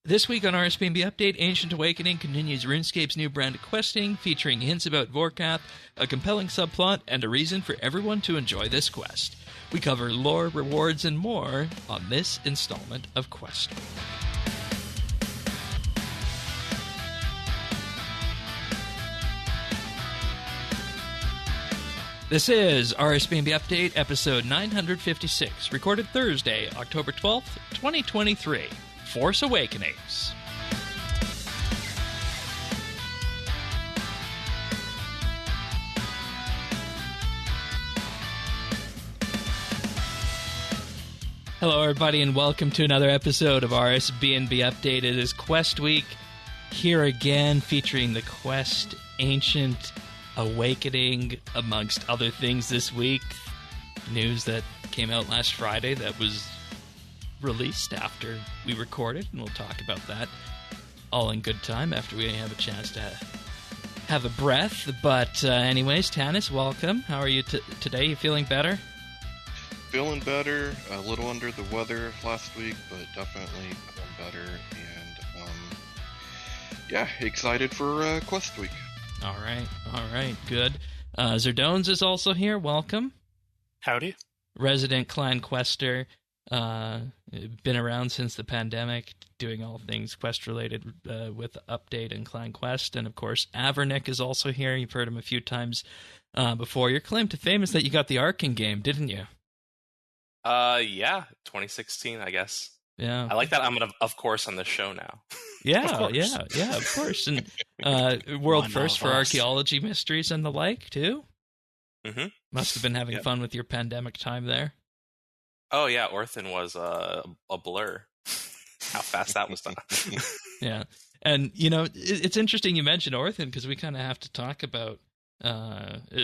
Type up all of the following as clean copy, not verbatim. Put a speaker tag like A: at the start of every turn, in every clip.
A: This week on RSBANDB Update, Ancient Awakening continues RuneScape's new brand of questing, featuring hints about Vorkath, a compelling subplot, and a reason for everyone to enjoy this quest. We cover lore, rewards, and more on this installment of Quest. This is RSBANDB Update, episode 956, recorded Thursday, October 12th, 2023. Force Awakenings. Hello, everybody, and welcome to another episode of RSBANDB Update. It is Quest Week, here again, featuring the Quest Ancient Awakening, amongst other things this week. News that came out last Friday that was released after we recorded, and we'll talk about that all in good time after we have a chance to have a breath. But anyways, Tanis, welcome. How are you today? You feeling better?
B: Feeling better. A little under the weather last week, but definitely feeling better. And yeah, excited for Quest Week. All
A: right, good. Zerdones is also here. Welcome.
C: Howdy.
A: Resident Clan Quester. Been around since the pandemic, doing all things quest-related with Update and Clan Quest. And, of course, Avernick is also here. You've heard him a few times before. Your claim to fame is that you got the Arkin game, didn't you?
D: Yeah, 2016, I guess.
A: Yeah.
D: I like that I'm, of course, on the show now.
A: Yeah, of course. And world first for archaeology mysteries and the like, too?
D: Mm-hmm.
A: Must have been having fun with your pandemic time there.
D: Oh, yeah, Orthan was a blur. How fast that was done.
A: Yeah. And, you know, it's interesting you mentioned Orthan, because we kind of have to talk about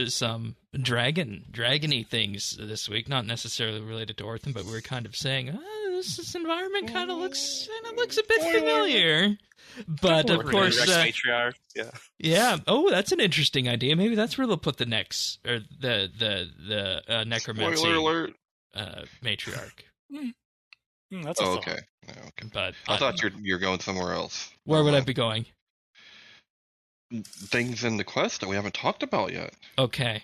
A: some dragon-y things this week. Not necessarily related to Orthan, but we were kind of saying, this environment kind of looks a bit familiar. But, of course...
D: matriarch, yeah.
A: Yeah. Oh, that's an interesting idea. Maybe that's where they'll put the next, or the necromancy...
B: Spoiler alert!
A: Matriarch.
C: That's a thought.
B: Okay.
A: But
B: I thought you're going somewhere else.
A: Where would I be going?
B: Things in the quest that we haven't talked about yet.
A: Okay.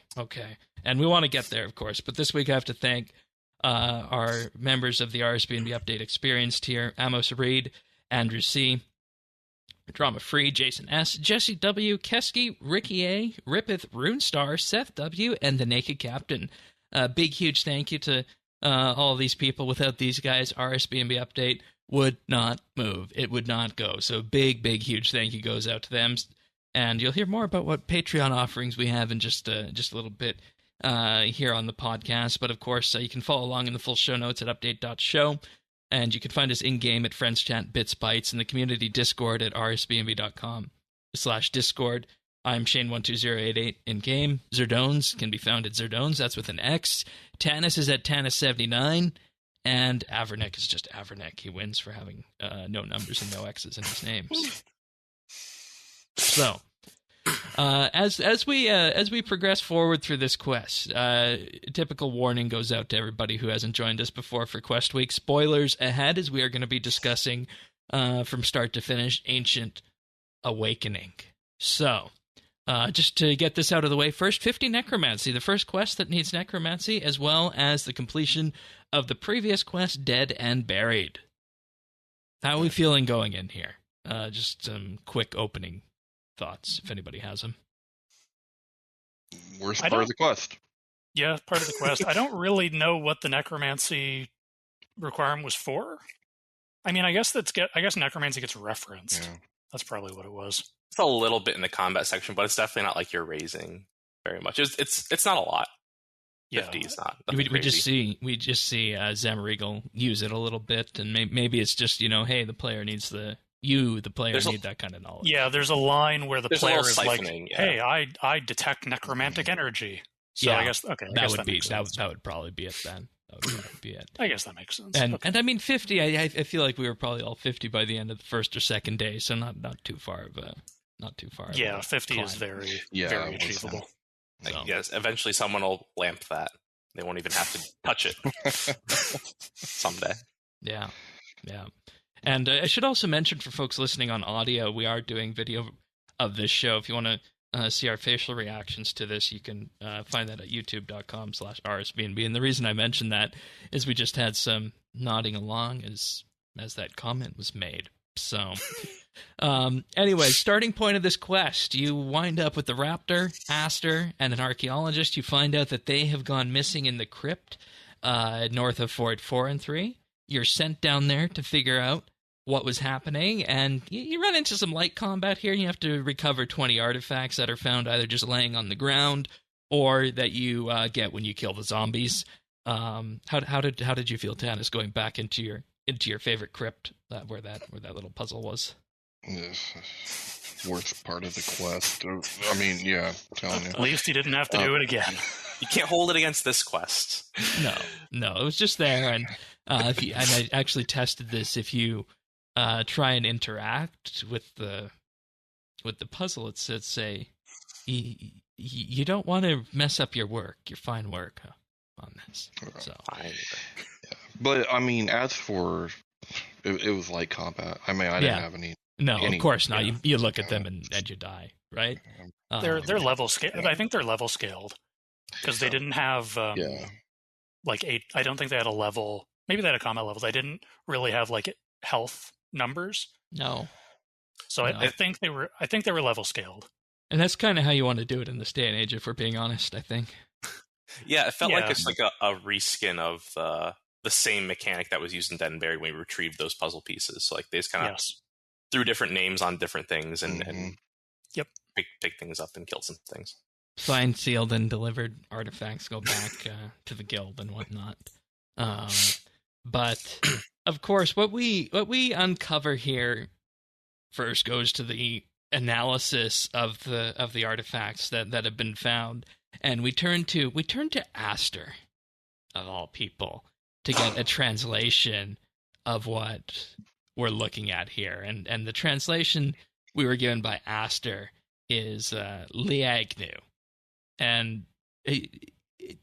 A: And we want to get there, of course. But this week I have to thank our members of the RSBANDB Update Experience tier: Amos Reed, Andrew C., Drama Free, Jason S., Jesse W., Keski, Ricky A., Ripeth, Runestar, Seth W., and the Naked Captain. Big, huge thank you to all of these people. Without these guys, RSBANDB Update would not move. It would not go. So big, huge thank you goes out to them. And you'll hear more about what Patreon offerings we have in just a little bit here on the podcast. But, of course, you can follow along in the full show notes at update.show. And you can find us in-game at Friends Chat BitsBytes and the community Discord at rsbnb.com/Discord. I'm Shane12088 in-game. Zerdones can be found at Zerdones. That's with an X. Tanis is at Tanis79. And Avernick is just Avernick. He wins for having no numbers and no X's in his names. So, as we progress forward through this quest, typical warning goes out to everybody who hasn't joined us before for Quest Week. Spoilers ahead, as we are going to be discussing from start to finish Ancient Awakening. So, just to get this out of the way first, 50 Necromancy, the first quest that needs Necromancy, as well as the completion of the previous quest, Dead and Buried. How are we feeling going in here? Just some quick opening thoughts, if anybody has them.
B: Worst part of the quest.
C: Yeah, part of the quest. I don't really know what the necromancy requirement was for. I mean, I guess necromancy gets referenced. Yeah. That's probably what it was.
D: It's a little bit in the combat section, but it's definitely not like you're raising very much. It's not a lot. 50 is not.
A: We just see Zamregal use it a little bit, and maybe it's just, hey, the player needs the player need that kind of knowledge.
C: Yeah, there's a line where the player is like,
D: yeah.
C: "Hey, I detect necromantic energy." So yeah, I guess that
A: would probably be it then. That would probably be it.
C: I guess that makes sense.
A: And I mean 50. I feel like we were probably all 50 by the end of the first or second day, so not too far of a
C: Yeah, 50
A: climb.
C: is very achievable.
D: So. Yes, eventually someone will lamp that. They won't even have to touch it someday.
A: Yeah. And I should also mention for folks listening on audio, we are doing video of this show. If you want to see our facial reactions to this, you can find that at youtube.com/RSBANDB. And the reason I mentioned that is we just had some nodding along as that comment was made. So, anyway, starting point of this quest, you wind up with the raptor, Aster, and an archaeologist. You find out that they have gone missing in the crypt north of Fort 4 and 3. You're sent down there to figure out what was happening, and you run into some light combat here. You have to recover 20 artifacts that are found either just laying on the ground or that you get when you kill the zombies. How did you feel, Tanis, going back into your favorite crypt where that little puzzle was?
B: Worst part of the quest. I mean, yeah, I'm telling you.
C: At least you didn't have to do it again.
D: You can't hold it against this quest.
A: No, it was just there, and I actually tested this. If you try and interact with the puzzle, it says, say, you don't want to mess up your fine work on this. So,
B: yeah. But I mean, as for it was light combat. I mean, I didn't have any.
A: No, of course not. You look at them and you die, right?
C: They're level scaled. I think they're level scaled because they didn't have like 8. I don't think they had a level. Maybe they had a combat level. They didn't really have like health numbers.
A: No.
C: So no. I think they were level scaled.
A: And that's kind of how you want to do it in this day and age, if we're being honest, I think.
D: Yeah, it felt like it's like a reskin of the same mechanic that was used in Dead and Buried when we retrieved those puzzle pieces. So like they just kind of threw different names on different things and pick things up and kill some things.
A: Signed, sealed, and delivered artifacts go back to the guild and whatnot. But of course, what we uncover here first goes to the analysis of the artifacts that have been found, and we turn to Aster, of all people, to get a translation of what we're looking at here, and the translation we were given by Aster is Liagnu, and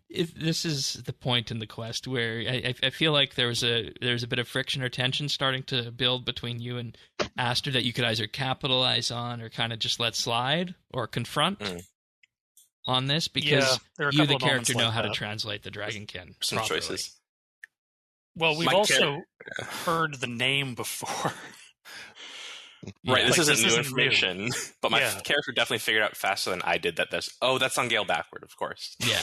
A: this is the point in the quest where I feel like there's a bit of friction or tension starting to build between you and Aster that you could either capitalize on or kind of just let slide or confront on this, because you, the character, know how to translate the Dragonkin.
D: Some properly. Choices.
C: Well, we've also heard the name before.
D: Right, this isn't new information, but my character definitely figured out faster than I did that that's on Gale backward, of course.
A: Yeah.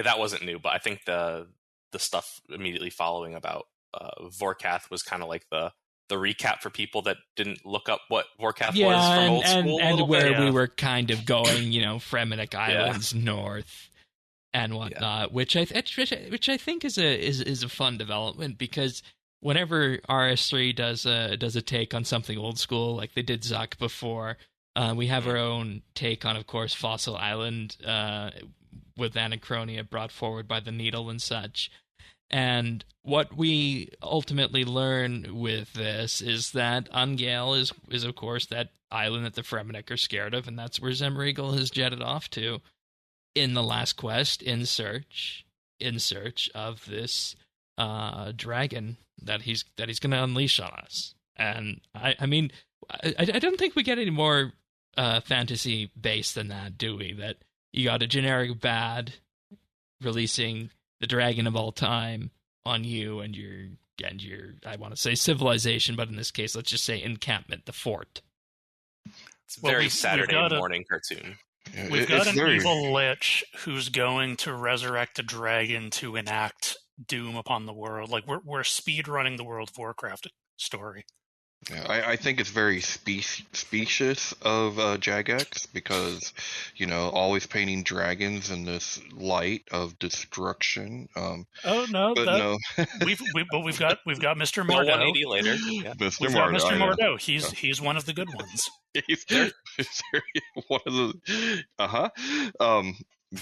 D: That wasn't new, but I think the stuff immediately following about Vorkath was kind of like the recap for people that didn't look up what Vorkath was from old school.
A: And where we were kind of going, Fremennik Islands north and whatnot, which I think is a fun development, because whenever RS3 does a take on something old school, like they did Zuck before, we have our own take on, of course, Fossil Island with Anachronia brought forward by the Needle and such. And what we ultimately learn with this is that Ungale is of course that island that the Fremennik are scared of, and that's where Zemregal has jetted off to in the last quest in search of this dragon that he's going to unleash on us. And I mean, I don't think we get any more fantasy based than that, do we? That you got a generic bad releasing the dragon of all time on you and your I want to say civilization, but in this case, let's just say encampment, the fort.
D: It's a very Saturday morning cartoon.
B: Yeah,
C: we've got an evil lich who's going to resurrect a dragon to enact doom upon the world. Like we're speed running the World of Warcraft story.
B: Yeah, I think it's very specious of Jagex, because always painting dragons in this light of destruction.
C: We've got Mr. Mordo.
D: 180 later,
B: Mr. Mordo.
C: Mr. Mordo. He's one of the good ones.
B: He's one of the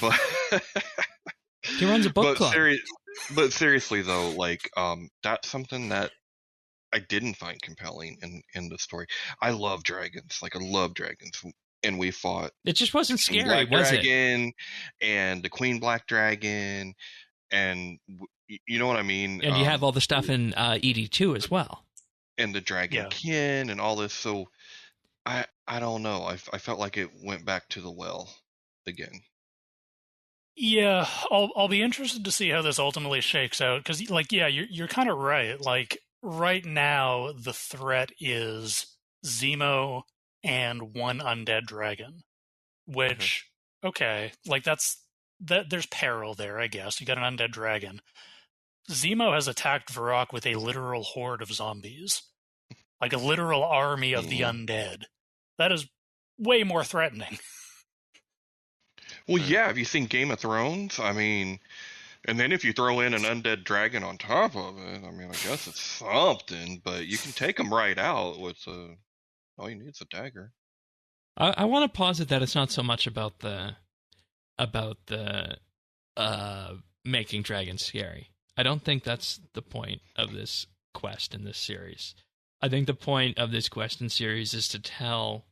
B: but
A: he runs a book club.
B: But seriously though, like that's something that I didn't find compelling in the story. I love dragons. Like, I love dragons. And we fought...
A: It just wasn't scary,
B: Black
A: was
B: Dragon and the Queen Black Dragon. And you know what I mean?
A: And you have all the stuff in ED2 as well.
B: And the Dragonkin and all this. So I don't know. I felt like it went back to the well again.
C: Yeah, I'll be interested to see how this ultimately shakes out, because like, yeah, you're kind of right. Like right now, the threat is Zemo and one undead dragon, which okay, like there's peril there, I guess. You got an undead dragon. Zemo has attacked Vorkath with a literal horde of zombies, like a literal army of the undead. That is way more threatening.
B: Well, yeah, have you seen Game of Thrones? I mean, and then if you throw in an undead dragon on top of it, I mean, I guess it's something, but you can take them right out with all you need is a dagger.
A: I want to posit that it's not so much about the making dragons scary. I don't think that's the point of this quest in this series. I think the point of this quest in series is to tell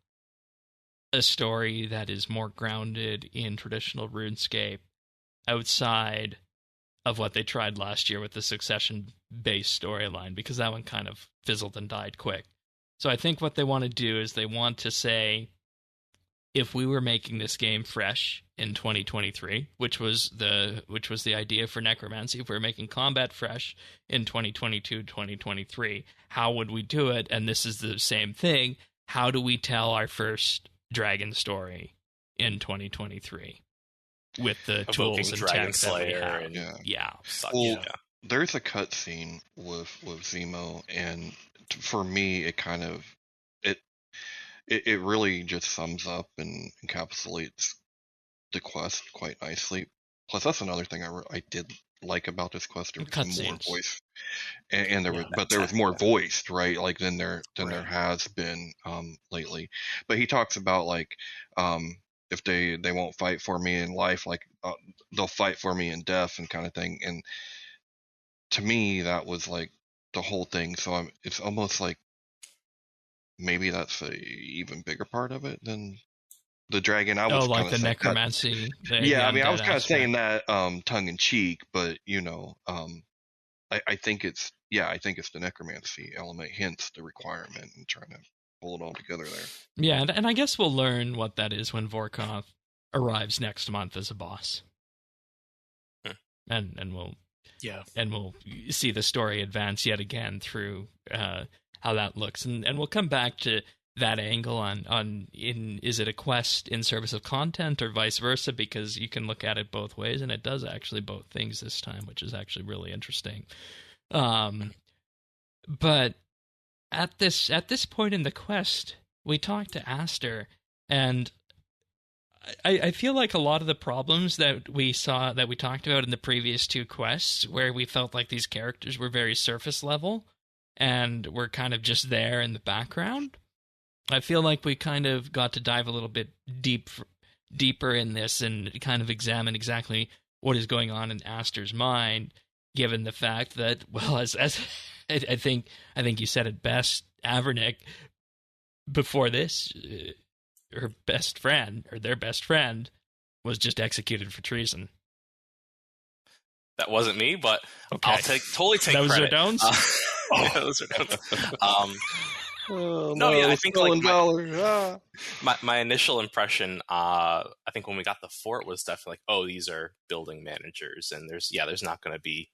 A: a story that is more grounded in traditional RuneScape, outside of what they tried last year with the succession-based storyline, because that one kind of fizzled and died quick. So I think what they want to do is they want to say, if we were making this game fresh in 2023, which was the idea for Necromancy, if we were making combat fresh in 2022, 2023, how would we do it? And this is the same thing. How do we tell our first dragon story in 2023 with the tools and tech that we have?
B: There's a cutscene with Zemo, and for me, it kind of it really just sums up and encapsulates the quest quite nicely. Plus, that's another thing I did like about this quest. There was more voice, and there was more voiced, right? Like than there has been lately. But he talks about like if they won't fight for me in life, like they'll fight for me in death, and kind of thing. And to me, that was like the whole thing. So it's almost like maybe that's a even bigger part of it than the dragon. I was
A: like the necromancy.
B: Yeah, I mean, I was kind of saying that tongue in cheek, but I think it's the necromancy element, hence the requirement, and trying to pull it all together there.
A: Yeah, and I guess we'll learn what that is when Vorkath arrives next month as a boss, and we'll see the story advance yet again through how that looks, and we'll come back to that angle on is it a quest in service of content or vice versa, because you can look at it both ways, and it does actually both things this time, which is actually really interesting. But at this point in the quest, we talk to Aster, and I feel like a lot of the problems that we talked about in the previous two quests, where we felt like these characters were very surface level and were kind of just there in the background, I feel like we kind of got to dive a little bit deeper in this and kind of examine exactly what is going on in Aster's mind, given the fact that, well, as I think you said it best, Avernick, before this, her best friend, or their best friend, was just executed for treason.
D: That wasn't me, but okay. I'll totally take
A: that
D: credit.
A: That was Zerdones?
D: Yeah, those are Zerdones. I think like my initial impression, I think when we got the fort, was definitely like, these are building managers, and there's not going to be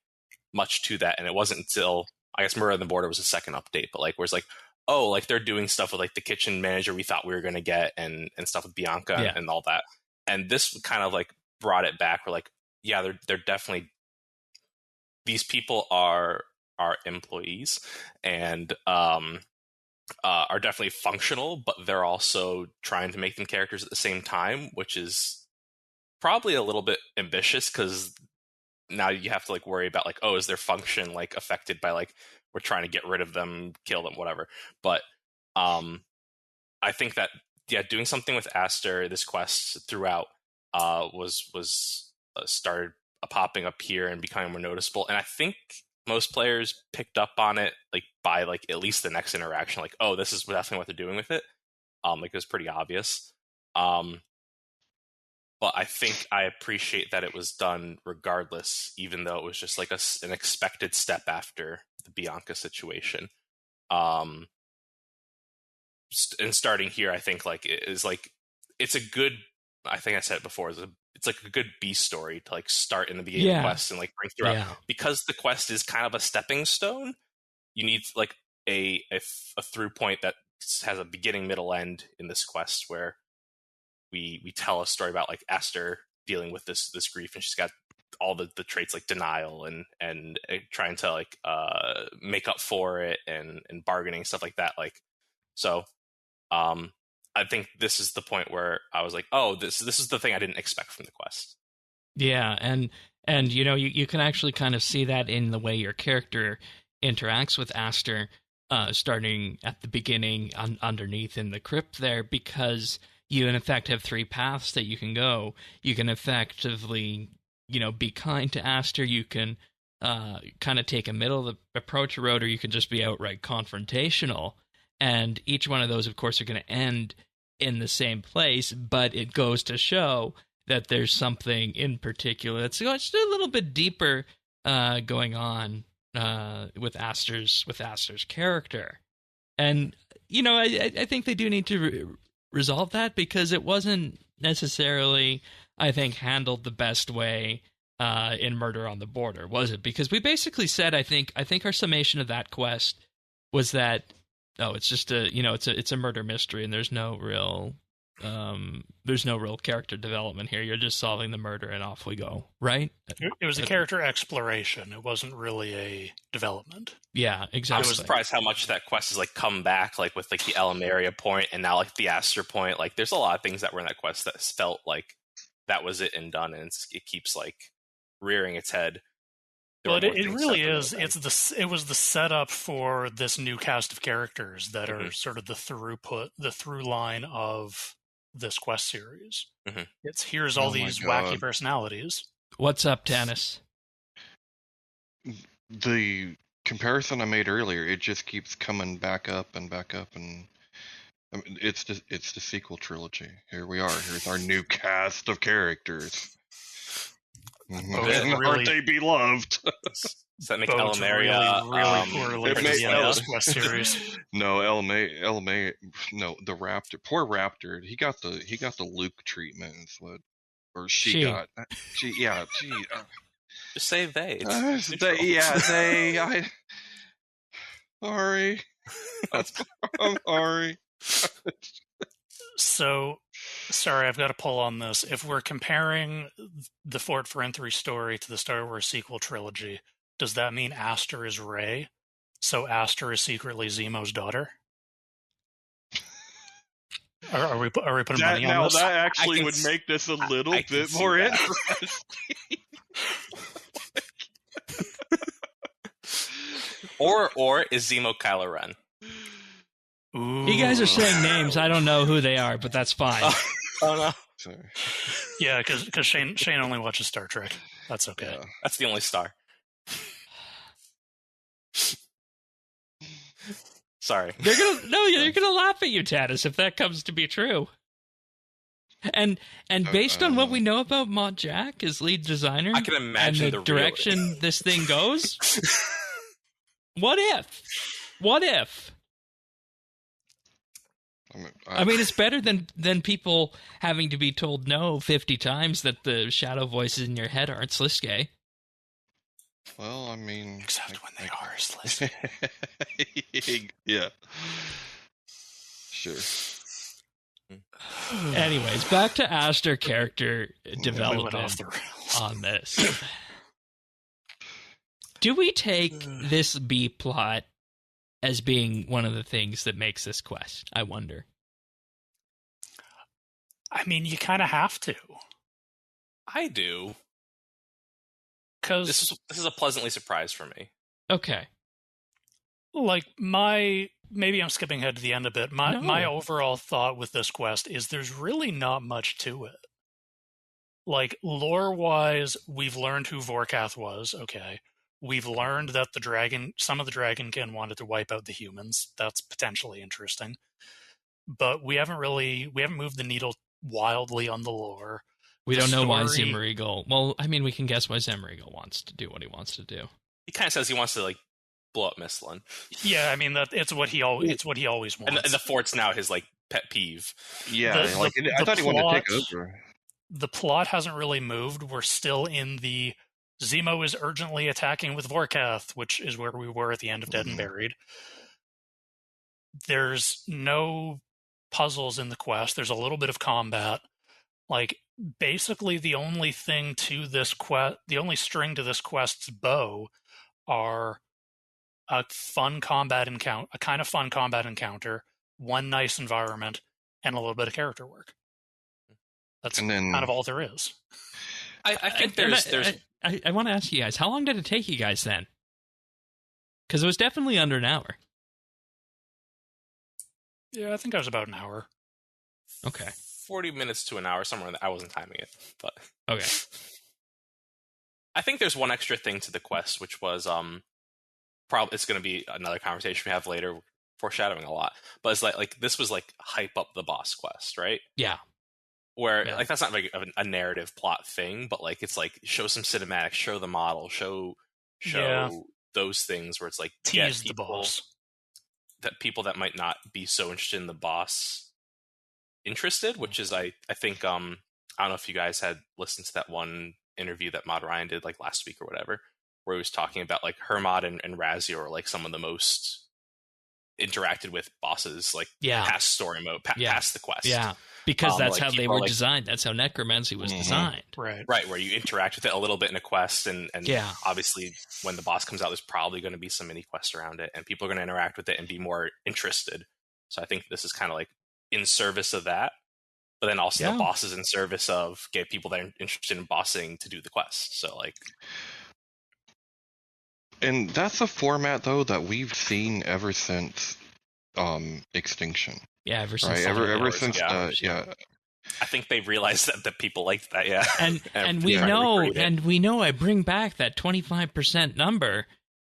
D: much to that. And it wasn't until, I guess, Murder on the Border was a second update, but like where it's like, like they're doing stuff with like the kitchen manager we thought we were going to get, and stuff with Bianca and all that. And this kind of like brought it back. We're like, yeah, they're definitely, these people are employees, and are definitely functional, but they're also trying to make them characters at the same time, which is probably a little bit ambitious, because now you have to like worry about like, is their function like affected by like, we're trying to get rid of them, kill them, whatever. But I think that doing something with Aster, this quest throughout, was started popping up here and becoming more noticeable. And I think most players picked up on it like by like at least the next interaction, like, this is definitely what they're doing with it. Like it was pretty obvious. but I think I appreciate that it was done regardless, even though it was just like an expected step after the Bianca situation. And starting here, I think like it's a good. I think I said it before. It's like a good B story to like start in the beginning of the quest and like bring throughout, because the quest is kind of a stepping stone. You need like a through point that has a beginning, middle, end in this quest, where we tell a story about like Aster dealing with this grief, and she's got all the traits like denial and trying to like make up for it and bargaining, stuff like that. Like, so I think this is the point where I was like, oh, this is the thing I didn't expect from the quest.
A: Yeah, and you know, you can actually kind of see that in the way your character interacts with Aster, starting at the beginning underneath in the crypt there, because you in effect have 3 paths that you can go. You can effectively, you know, be kind to Aster. You can kind of take a middle approach road, or you can just be outright confrontational. And each one of those, of course, are going to end in the same place, but it goes to show that there's something in particular that's just a little bit deeper going on with Aster's character. And, you know, I think they do need to resolve that, because it wasn't necessarily, I think, handled the best way in Murder on the Border, was it? Because we basically said, I think our summation of that quest was that, oh, it's just it's a murder mystery, and there's no real character development here. You're just solving the murder, and off we go, right?
C: It was a character exploration. It wasn't really a development.
A: Yeah, exactly.
D: I was surprised how much that quest has like come back, like with like the Elmaria point and now like the Aster point. Like, there's a lot of things that were in that quest that felt like that was it and done, and it keeps like rearing its head.
C: Well, it really is. It was the setup for this new cast of characters that are sort of the through line of this quest series. It's here's all these wacky personalities.
A: What's up, Tanis?
B: The comparison I made earlier, it just keeps coming back up, and I mean, it's the sequel trilogy. Here we are. Here's our new cast of characters. Aren't they beloved?
D: Does that make Elmaria
C: really poorly for the Quest series?
B: No, Elmaria, no, the Raptor. Poor Raptor. He got the Luke treatment. Is what, or she got. She.
D: Just say they.
B: They. Sorry. I'm sorry.
C: So, sorry, I've got to pull on this. If we're comparing the Fort Ferenthri story to the Star Wars sequel trilogy, does that mean Aster is Rey? So Aster is secretly Zemo's daughter? Are we putting money on this?
B: That actually would make this a little bit more interesting.
D: Or is Zemo Kylo Ren?
C: Ooh.
A: You guys are saying names. I don't know who they are, but that's fine.
D: Oh no.
B: Sorry.
C: Yeah, because Shane only watches Star Trek. That's okay.
B: Yeah.
D: That's the only star. Sorry.
A: They're gonna laugh at you, Tanis, if that comes to be true. And based on what we know about Mod Jack as lead designer,
D: I can imagine
A: and the direction this thing goes. What if? I mean, it's better than people having to be told no 50 times that the shadow voices in your head aren't Sliske.
B: Well, I mean...
C: Except when they are Sliske.
B: Yeah. Sure.
A: Anyways, back to Aster character development on this. Do we take this B plot as being one of the things that makes this quest? I wonder.
C: I mean, you kind of have to.
D: I do.
C: Because
D: this is a pleasantly surprise for me.
A: Okay.
C: Like, maybe I'm skipping ahead to the end a bit. My overall thought with this quest is there's really not much to it. Like, lore-wise, we've learned who Vorkath was, okay. We've learned that some of the Dragonkin wanted to wipe out the humans. That's potentially interesting. But we haven't moved the needle wildly on the lore.
A: We don't know why Zimmerigel... Well, I mean, we can guess why Zimmerigel wants to do what he wants to do.
D: He kind of says he wants to, like, blow up Mistlin.
C: Yeah, I mean, it's what he always wants.
D: And the fort's now his, like, pet peeve.
B: Yeah, I thought he wanted to take over.
C: The plot hasn't really moved. We're still in the Zemo is urgently attacking with Vorkath, which is where we were at the end of Dead and Buried. There's no puzzles in the quest. There's a little bit of combat. Like, basically the only thing to this quest, the only string to this quest's bow are a kind of fun combat encounter, one nice environment, and a little bit of character work. That's kind of all there is.
D: I think
A: I want to ask you guys, how long did it take you guys then? Because it was definitely under an hour.
C: Yeah, I think I was about an hour.
A: Okay.
D: 40 minutes to an hour, somewhere in there. I wasn't timing it, but...
A: Okay.
D: I think there's one extra thing to the quest, which was, probably it's going to be another conversation we have later, foreshadowing a lot, but it's like this was like hype up the boss quest, right?
A: Yeah.
D: Where, like, that's not like a narrative plot thing, but, like, it's like, show some cinematics, show the model, show those things where it's like,
C: tease the boss.
D: That people that might not be so interested in the boss interested, which is, I think, I don't know if you guys had listened to that one interview that Mod Ryan did, like, last week or whatever, where he was talking about, like, Hermod and Razio are, like, some of the most interacted with bosses, like, past story mode, past the quest.
A: Yeah. Because that's
D: like
A: how they were designed. That's how necromancy was designed.
C: Right,
D: where you interact with it a little bit in a quest, and obviously when the boss comes out, there's probably going to be some mini quests around it, and people are going to interact with it and be more interested. So I think this is kind of like in service of that, but then also the boss is in service of get people that are interested in bossing to do the quest. So, like...
B: And that's a format, though, that we've seen ever since Extinction.
A: Yeah, ever since.
B: Ever since,
D: I think they realized that people liked that,
A: And we know I bring back that 25% number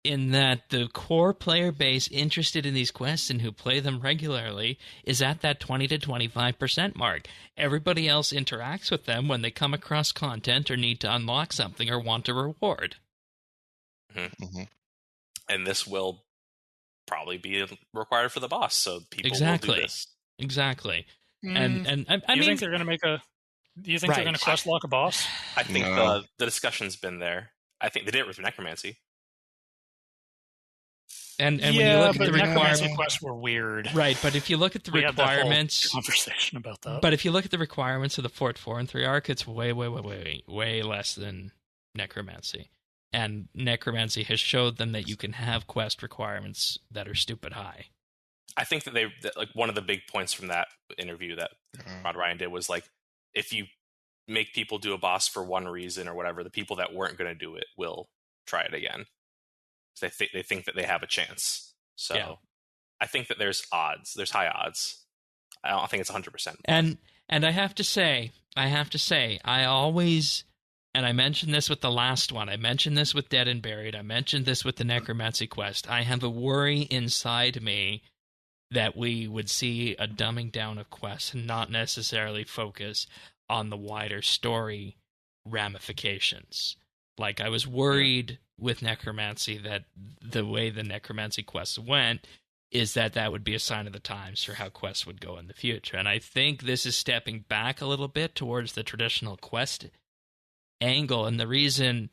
A: in that the core player base interested in these quests and who play them regularly is at that 20 to 25% mark. Everybody else interacts with them when they come across content or need to unlock something or want a reward.
D: And this will probably be required for the boss, so people will do this.
A: Exactly. And I mean,
C: think they're going to make a... Do you think they're going to quest lock a boss?
D: I think the discussion's been there. I think they did it with Necromancy.
A: And when you look at the
C: Necromancy quests were weird.
A: Right, but if you look at the requirements...
C: Had that whole conversation about that.
A: But if you look at the requirements of the Fort 4 and 3 arc, it's way less than Necromancy. And Necromancy has showed them that you can have quest requirements that are stupid high.
D: I think that like one of the big points from that interview that Rod Ryan did was, like, if you make people do a boss for one reason or whatever, the people that weren't going to do it will try it again. They think that they have a chance. So I think that there's high odds. I don't think it's 100%.
A: And I have to say, I always... And I mentioned this with the last one. I mentioned this with Dead and Buried. I mentioned this with the Necromancy quest. I have a worry inside me that we would see a dumbing down of quests and not necessarily focus on the wider story ramifications. Like, I was worried with Necromancy that the way the Necromancy quests went is that would be a sign of the times for how quests would go in the future. And I think this is stepping back a little bit towards the traditional quest angle, and the reason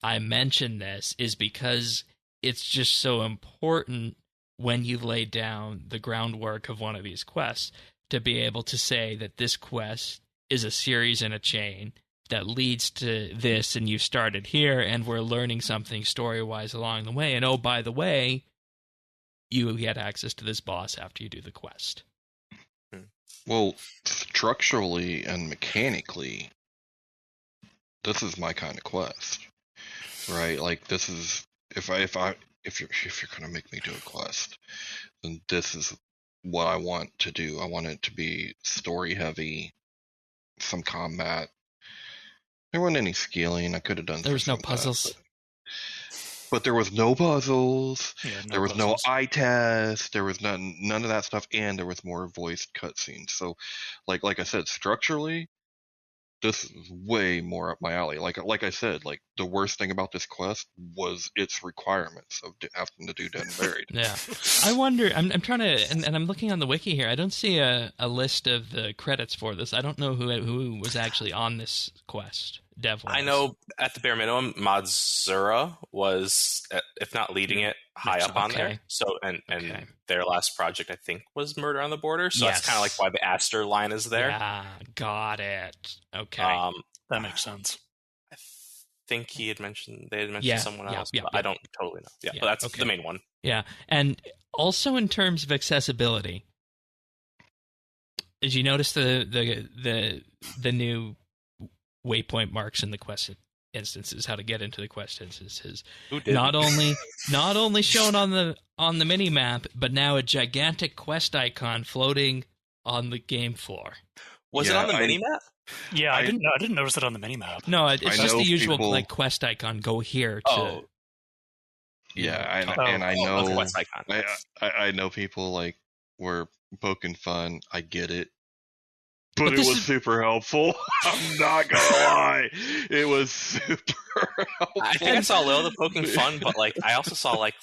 A: I mention this is because it's just so important when you lay down the groundwork of one of these quests to be able to say that this quest is a series in a chain that leads to this, and you started here, and we're learning something story-wise along the way, and oh, by the way, you get access to this boss after you do the quest.
B: Well, structurally and mechanically, this is my kind of quest, right? Like, this is if you're gonna make me do a quest, then this is what I want to do. I want it to be story heavy, some combat. There wasn't any scaling. I could have done.
A: There was no puzzles.
B: But there was no puzzles.
C: Yeah,
B: there was no eye test. There was none of that stuff, and there was more voiced cutscenes. So, like I said, structurally, this is way more up my alley. Like I said, like the worst thing about this quest was its requirements of having to do Dead and Buried.
A: Yeah, I wonder. I'm trying to, and I'm looking on the wiki here. I don't see a list of the credits for this. I don't know who was actually on this quest. Dev-wise.
D: I know at the bare minimum, Modzura was, if not leading it, high up on there. So and their last project, I think, was Murder on the Border. So that's kind of like why the Aster line is there.
A: Yeah, got it. Okay,
C: that makes sense.
D: I think they had mentioned someone else, but I don't totally know. Yeah, but that's the main one.
A: Yeah, and also in terms of accessibility, did you notice the new waypoint marks in the quest instances, how to get into the quest instances? Not only shown on the mini map, but now a gigantic quest icon floating on the game floor.
D: Was it on the mini map?
C: Yeah, I didn't notice it on the mini map.
A: No, it's just the usual like quest icon. Go here to.
B: I know quest icon. I know people like were poking fun. I get it. But it was super helpful. I'm not gonna lie. It was super helpful.
D: I think I saw a little of the poking fun, but like I also saw like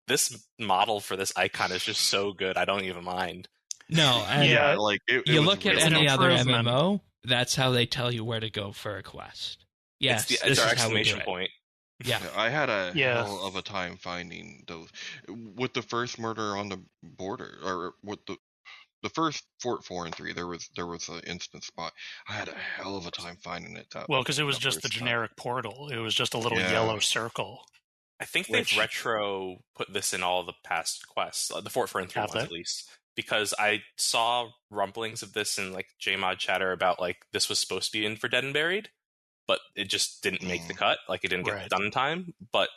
D: this model for this icon is just so good. I don't even mind.
A: No, and
B: like
A: you look at any other MMO, that's how they tell you where to go for a quest. Yes,
D: it's our exclamation point.
A: Yeah,
B: I had a hell of a time finding those with the first Murder on the Border, or with the first Fort 4 and 3, there was an instant spot. I had a hell of a time finding it.
C: Because it was just the generic portal. It was just a little yellow circle.
D: I think they've retro put this in all the past quests, the Fort 4 and 3 ones at least, because I saw rumblings of this in like JMod chatter about like this was supposed to be in for Dead and Buried, but it just didn't make the cut. Like it didn't get done in time, but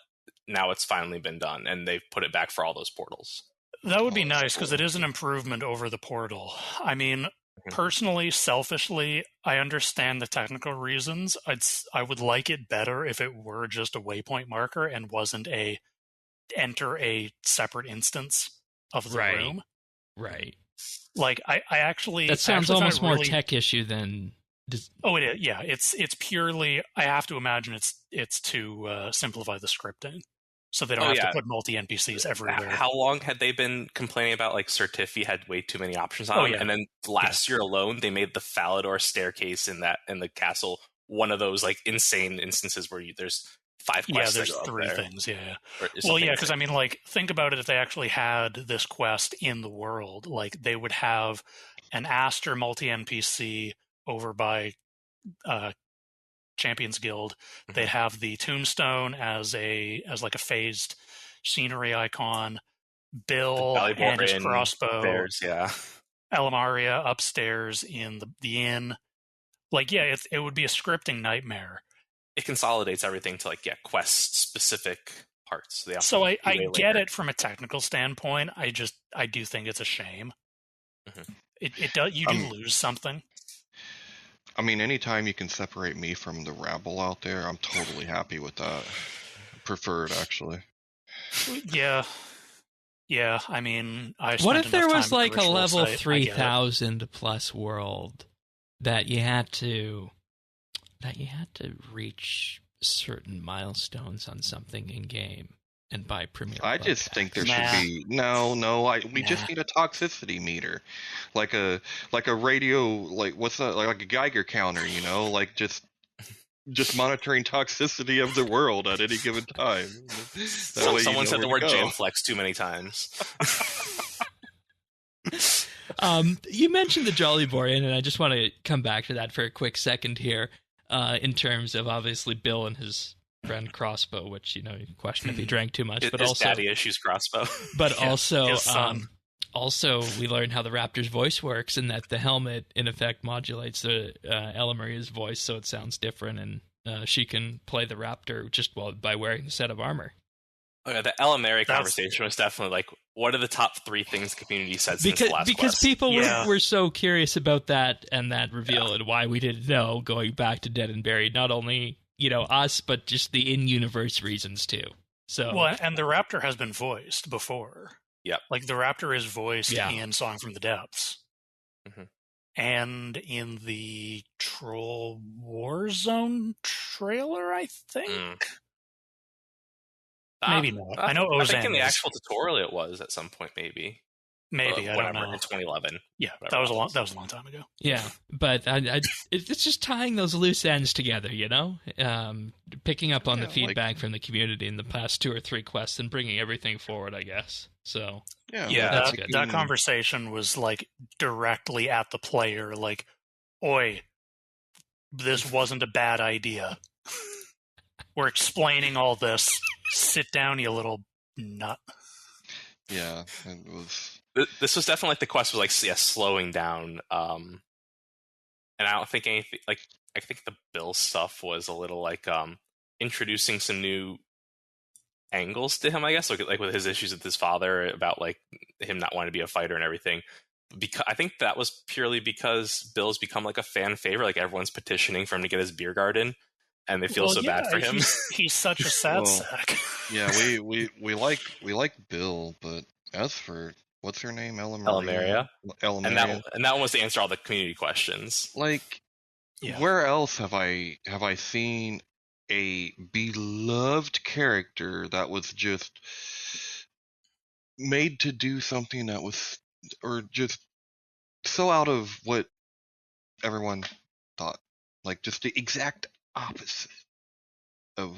D: now it's finally been done, and they've put it back for all those portals.
C: That would be nice, because it is an improvement over the portal. I mean, personally, selfishly, I understand the technical reasons. I would like it better if it were just a waypoint marker and wasn't enter a separate instance of the room.
A: Right.
C: Like, I actually...
A: That sounds almost more tech issue than...
C: Oh, it is. Yeah, it's purely... I have to imagine it's to simplify the scripting. So they don't have to put multi-NPCs everywhere.
D: How long had they been complaining about, like, Certifi had way too many options on them? And then last year alone, they made the Falador staircase in the castle one of those, like, insane instances where there's 5 quests.
C: Yeah, there's 3 things, Well, yeah, because, I mean, like, think about it. If they actually had this quest in the world, like, they would have an Aster multi-NPC over by... Champions Guild. They have the tombstone as like a phased scenery icon. Bill and his crossbow. Elamaria upstairs in the inn. Like, it would be a scripting nightmare.
D: It consolidates everything to like quest specific parts.
C: So I get it from a technical standpoint. I do think it's a shame. It does. You do lose something.
B: I mean, anytime you can separate me from the rabble out there, I'm totally happy with that. Preferred, actually.
C: Yeah. I mean,
A: what if there was like a level 3000 plus world that you had to reach certain milestones on something in game and buy premium?
B: I just think there should be we just need a toxicity meter, like a radio, like what's that, like a Geiger counter, like just monitoring toxicity of the world at any given time.
D: Someone said the word Jamflex too many times.
A: You mentioned the Jolly Boar Inn, and I just want to come back to that for a quick second here, in terms of obviously Bill and his friend Crossbow, which you question if he drank too much, but also
D: daddy issues Crossbow.
A: But also we learned how the Raptor's voice works, and that the helmet in effect modulates the Elamaria's voice, so it sounds different, and she can play the Raptor just by wearing a set of armor.
D: Okay, the Elamaria conversation was definitely like, what are the top 3 things the community said since the last
A: because
D: quest?
A: People were so curious about that and that reveal and why we didn't know, going back to Dead and Buried. Not only us, but just the in-universe reasons too. So
C: and the Raptor has been voiced before.
D: Yep.
C: Like the Raptor is voiced in Song from the Depths. and in the Troll Warzone trailer, I think. Maybe not. I know Ozan.
D: I think in the actual tutorial it was at some point, maybe.
C: Maybe, I don't know.
D: In 2011.
C: Yeah, that was a long time ago.
A: Yeah, but it's just tying those loose ends together, you know? Picking up on the feedback from the community in the past 2 or 3 quests and bringing everything forward, I guess. So
C: yeah, that conversation was like directly at the player, like, "Oi, this wasn't a bad idea. We're explaining all this. Sit down, you little nut."
B: Yeah, it was.
D: This was definitely like the quest was like slowing down, and I don't think anything like I think the Bill stuff was a little like introducing some new angles to him, I guess, like with his issues with his father about like him not wanting to be a fighter and everything. Because I think that was purely because Bill's become like a fan favorite, like everyone's petitioning for him to get his beer garden, and they feel bad for him.
C: He's such a sad sack.
B: Yeah, we like Bill, but as for what's her name?
D: Ellemeria. And that one was to answer all the community questions.
B: Like, where else have I seen a beloved character that was just made to do something that was, or just so out of what everyone thought, like just the exact opposite of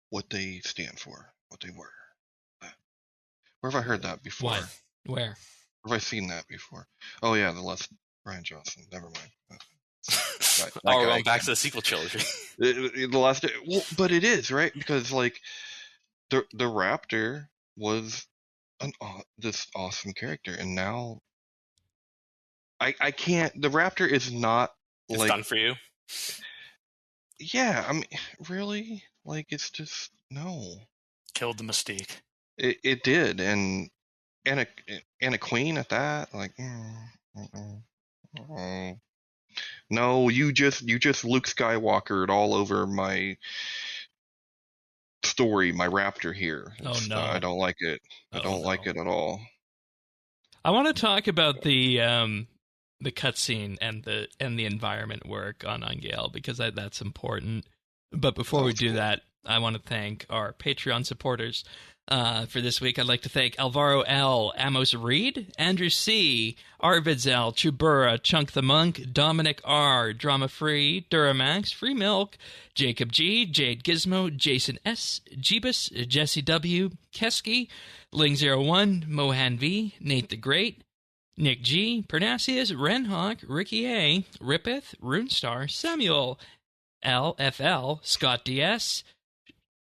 B: what they stand for, what they were. Where have I heard that before?
A: What? Where?
B: Have I seen that before? Oh yeah, the last Brian Johnson. Never mind.
D: We're going back to the sequel trilogy.
B: The last, but it is right because like the Raptor was this awesome character, and now I can't. The Raptor is not
D: it's done for you.
B: Yeah, I mean, really, like it's just no.
C: Killed the mystique.
B: It did, and a queen at that. Like, no, you just Luke Skywalkered all over my story, my Raptor here.
A: Oh no,
B: I don't like it. I don't like it at all.
A: I want to talk about the cutscene and the environment work on Ungale because that's important. But before we do that, I want to thank our Patreon supporters. For this week, I'd like to thank Alvaro L, Amos Reed, Andrew C, Arvids L, Chubura, Chunk the Monk, Dominic R, Drama Free, Duramax, Free Milk, Jacob G, Jade Gizmo, Jason S, Jeebus, Jesse W, Keski, Ling01, Mohan V, Nate the Great, Nick G, Pernasius, Renhawk, Ricky A, Rippeth, Runestar, Samuel, LFL, Scott DS,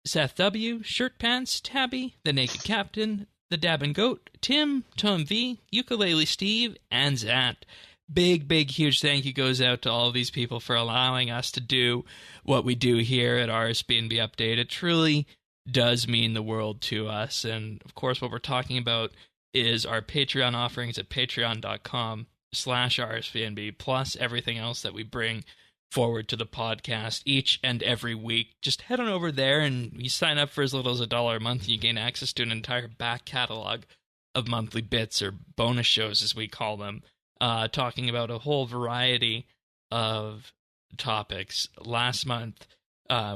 A: Seth W, Shirt Pants, Tabby, The Naked Captain, The Dabbin' Goat, Tim, Tom V, Ukulele Steve, and Zat. Big, huge thank you goes out to all of these people for allowing us to do what we do here at RSBANDB Update. It truly does mean the world to us. And, of course, what we're talking about is our Patreon offerings at patreon.com/RSBANDB, plus everything else that we bring forward to the podcast each and every week. Just head on over there and you sign up for as little as $1 a month and you gain access to an entire back catalog of monthly bits or bonus shows as we call them, talking about a whole variety of topics. Last month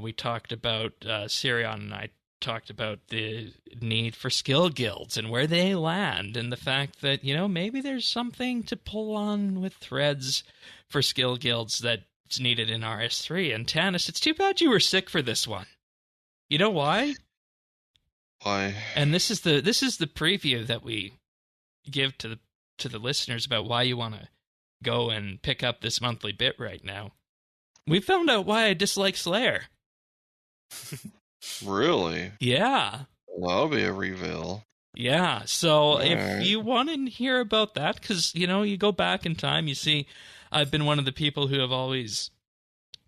A: we talked about Sirion and I talked about the need for skill guilds and where they land and the fact that, you know, maybe there's something to pull on with threads for skill guilds that needed in RS3. And Tanis, it's too bad you were sick for this one. You know why?
B: Why?
A: And this is the preview that we give to the listeners about why you want to go and pick up this monthly bit right now. We found out why I dislike Slayer.
B: Really?
A: Yeah.
B: Well, that'll be a reveal.
A: Yeah. So if you want to hear about that, because, you know, you go back in time, you see I've been one of the people who have always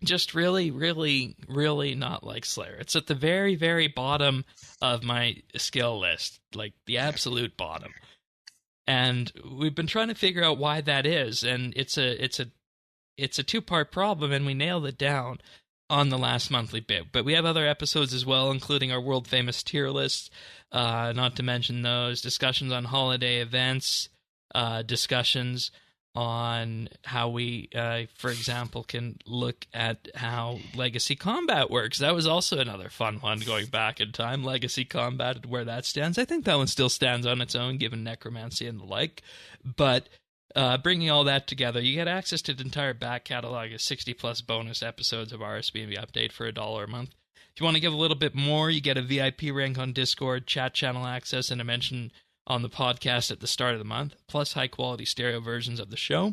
A: just really, really, really not liked Slayer. It's at the very, very bottom of my skill list, like the absolute bottom. And we've been trying to figure out why that is, and it's a two-part problem, and we nailed it down on the last monthly bit. But we have other episodes as well, including our world-famous tier list, not to mention those discussions on holiday events, discussions on how we, for example, can look at how Legacy Combat works. That was also another fun one going back in time. Legacy Combat, where that stands. I think that one still stands on its own, given necromancy and the like. But bringing all that together, you get access to the entire back catalog of 60-plus bonus episodes of RSBANDB Update for $1 a month. If you want to give a little bit more, you get a VIP rank on Discord, chat channel access, and a mention on the podcast at the start of the month, plus high-quality stereo versions of the show.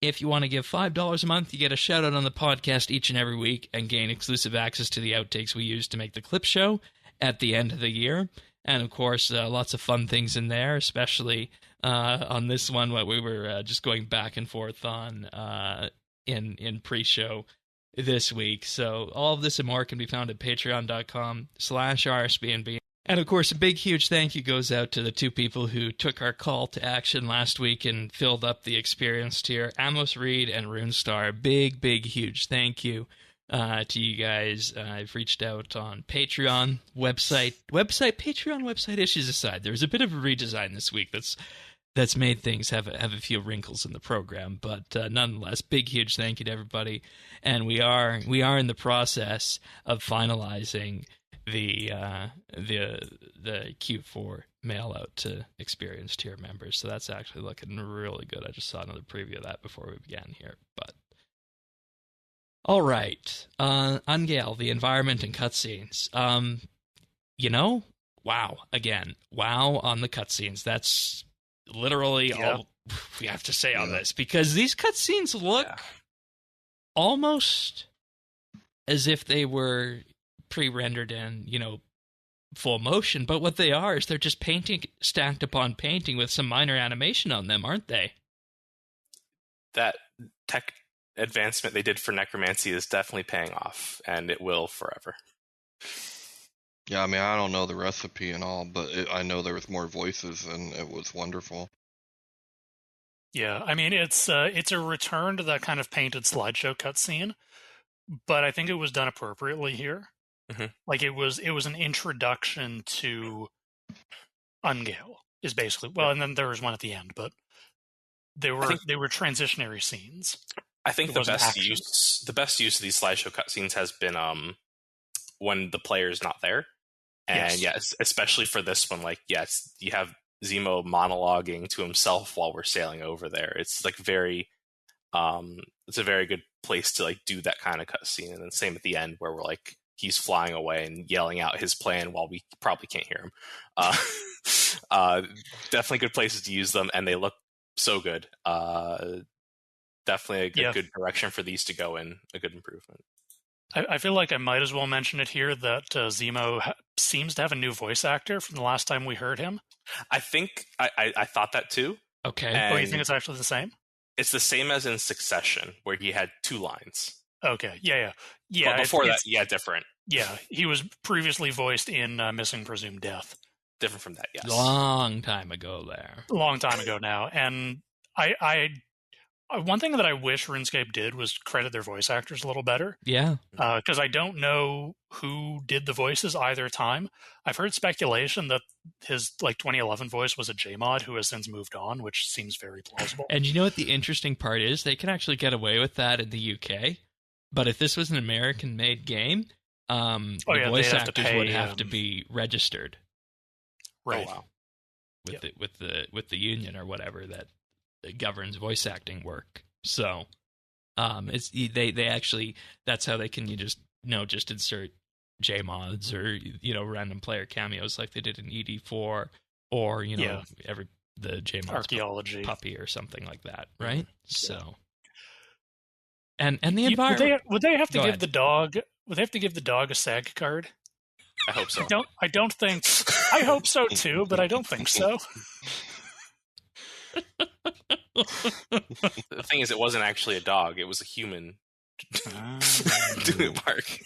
A: If you want to give $5 a month, you get a shout-out on the podcast each and every week and gain exclusive access to the outtakes we use to make the clip show at the end of the year. And, of course, lots of fun things in there, especially on this one, what we were just going back and forth on in pre-show this week. So all of this and more can be found at patreon.com/RSBNB. And, of course, a big, huge thank you goes out to the two people who took our call to action last week and filled up the experience tier, Amos Reed and RuneStar. Big, big, huge thank you to you guys. I've reached out on Patreon Patreon website issues aside. There was a bit of a redesign this week that's made things have a few wrinkles in the program, but nonetheless, big, huge thank you to everybody. And we are in the process of finalizing the Q4 mail out to experienced tier members. So that's actually looking really good. I just saw another preview of that before we began here. But all right, Ungale, the environment and cutscenes. Wow again. Wow on the cutscenes. That's literally all we have to say on this, because these cutscenes look almost as if they were pre-rendered in, full motion, but what they are is they're just painting stacked upon painting with some minor animation on them, aren't they?
D: That tech advancement they did for necromancy is definitely paying off, and it will forever.
B: Yeah, I mean, I don't know the recipe and all, but I know there was more voices, and it was wonderful.
C: Yeah, I mean, it's a return to that kind of painted slideshow cutscene, but I think it was done appropriately here. Mm-hmm. Like it was an introduction to Ungale is basically and then there was one at the end, but they were transitionary scenes.
D: I think the best use of these slideshow cutscenes has been when the player's not there, and especially for this one, you have Zemo monologuing to himself while we're sailing over there. It's like it's a very good place to do that kind of cutscene, and then same at the end where we're he's flying away and yelling out his plan while we probably can't hear him. Definitely good places to use them, and they look so good. Definitely a good direction for these to go in, a good improvement.
C: I feel like I might as well mention it here that Zemo seems to have a new voice actor from the last time we heard him.
D: I think I thought that too.
A: Okay.
C: Oh, you think it's actually the same?
D: It's the same as in Succession, where he had 2 lines.
C: Okay, yeah.
D: But before that, different.
C: Yeah, he was previously voiced in Missing Presumed Death.
D: Different from that, yes.
A: Long time ago there.
C: Long time ago now. And I one thing that I wish RuneScape did was credit their voice actors a little better.
A: Yeah.
C: Because I don't know who did the voices either time. I've heard speculation that his 2011 voice was a JMod who has since moved on, which seems very plausible.
A: And you know what the interesting part is? They can actually get away with that in the UK. But if this was an American-made game, the voice actors would have to be registered.
C: Right.
A: Oh, wow. With the union or whatever that governs voice acting work. So it's they actually, that's how they can just insert JMods or random player cameos like they did in ED4 or the JMods
C: archaeology
A: puppy or something like that, right? So and the environment,
C: would they have to give the dog a SAG card?
D: I hope so.
C: I don't think. I hope so too, but I don't think so.
D: The thing is, it wasn't actually a dog; it was a human doing bark.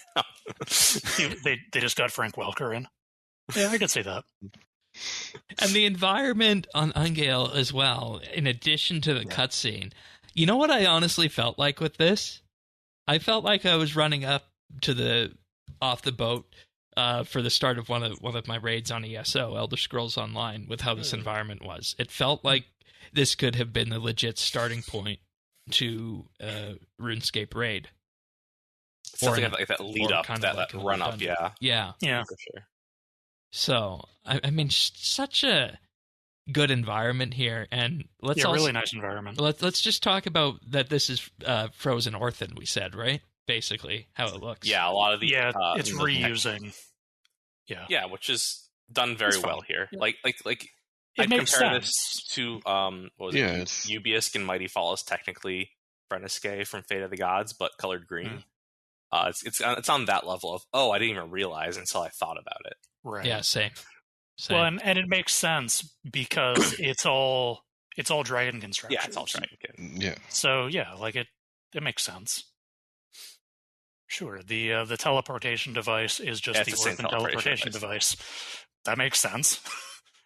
C: They just got Frank Welker in. Yeah, I could see that.
A: And the environment on Ungale as well, in addition to the cutscene. You know what I honestly felt like with this? I felt like I was running up to off the boat for the start of one of my raids on ESO, Elder Scrolls Online, with how this environment was. It felt like this could have been the legit starting point to RuneScape raid.
D: Something like that lead up, that like run up,
A: yeah,
D: for sure.
A: So I mean, such a good environment here, and let's also,
C: really nice environment.
A: Let's just talk about that. This is Frozen Orphan. We said, right? Basically, how it looks.
D: Yeah, a lot of the
C: it's reusing.
D: Yeah, which is done very well here.
C: Yeah.
D: Like
C: It makes
D: compare
C: sense.
D: this to what was it? Ubisk and Mighty Fall is technically Brenniske from Fate of the Gods, but colored green. It's on that level of I didn't even realize until I thought about it.
C: Right.
A: Yeah. Same.
C: Well, and it makes sense because it's all dragon construction.
D: Yeah, it's all dragon.
B: Yeah.
C: So it makes sense. Sure. The teleportation device is just the Orphan teleportation device. That makes sense.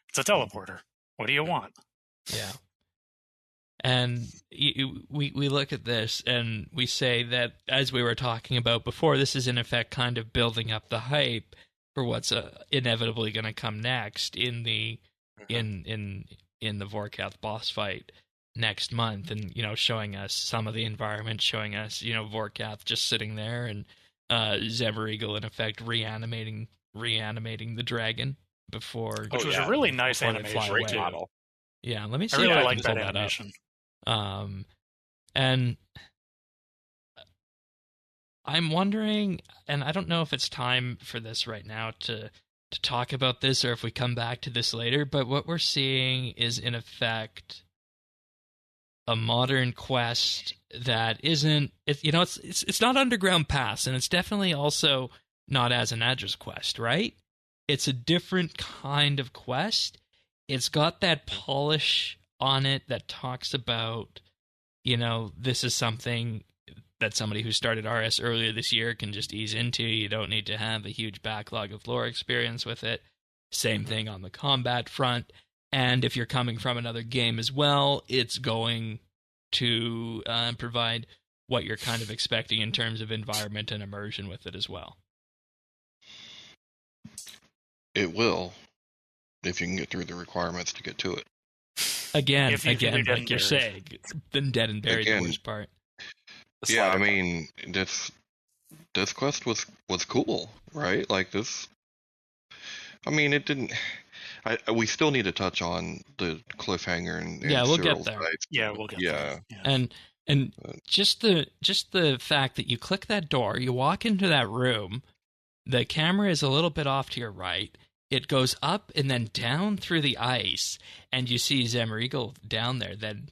C: It's a teleporter. What do you want?
A: Yeah. And we look at this and we say that, as we were talking about before, this is in effect kind of building up the hype for what's inevitably going to come next in the in the Vorkath boss fight next month, and showing us some of the environment, showing us Vorkath just sitting there, and Zemreagle in effect reanimating the dragon before,
C: which was a really nice animation
A: model. Yeah, let me see.
C: I really like
A: that
C: animation.
A: And I'm wondering, and I don't know if it's time for this right now to talk about this, or if we come back to this later, but what we're seeing is in effect a modern quest that isn't, it's not Underground Pass, and it's definitely also not As an Address quest, right? It's a different kind of quest. It's got that polish on it that talks about, this is something that somebody who started RS earlier this year can just ease into. You don't need to have a huge backlog of lore experience with it. Same thing on the combat front. And if you're coming from another game as well, it's going to provide what you're kind of expecting in terms of environment and immersion with it as well.
B: It will, if you can get through the requirements to get to it.
A: Again, like you're saying, the dead and buried wars part.
B: Yeah, I mean, this quest was cool, right? Like this. I mean, it didn't. We still need to touch on the cliffhanger and
A: we'll
B: Cyril's
A: get there.
B: fights.
C: Yeah, we'll get there.
A: Yeah. And just the fact that you click that door, you walk into that room, the camera is a little bit off to your right. It goes up and then down through the ice, and you see Zemreagle down there. Then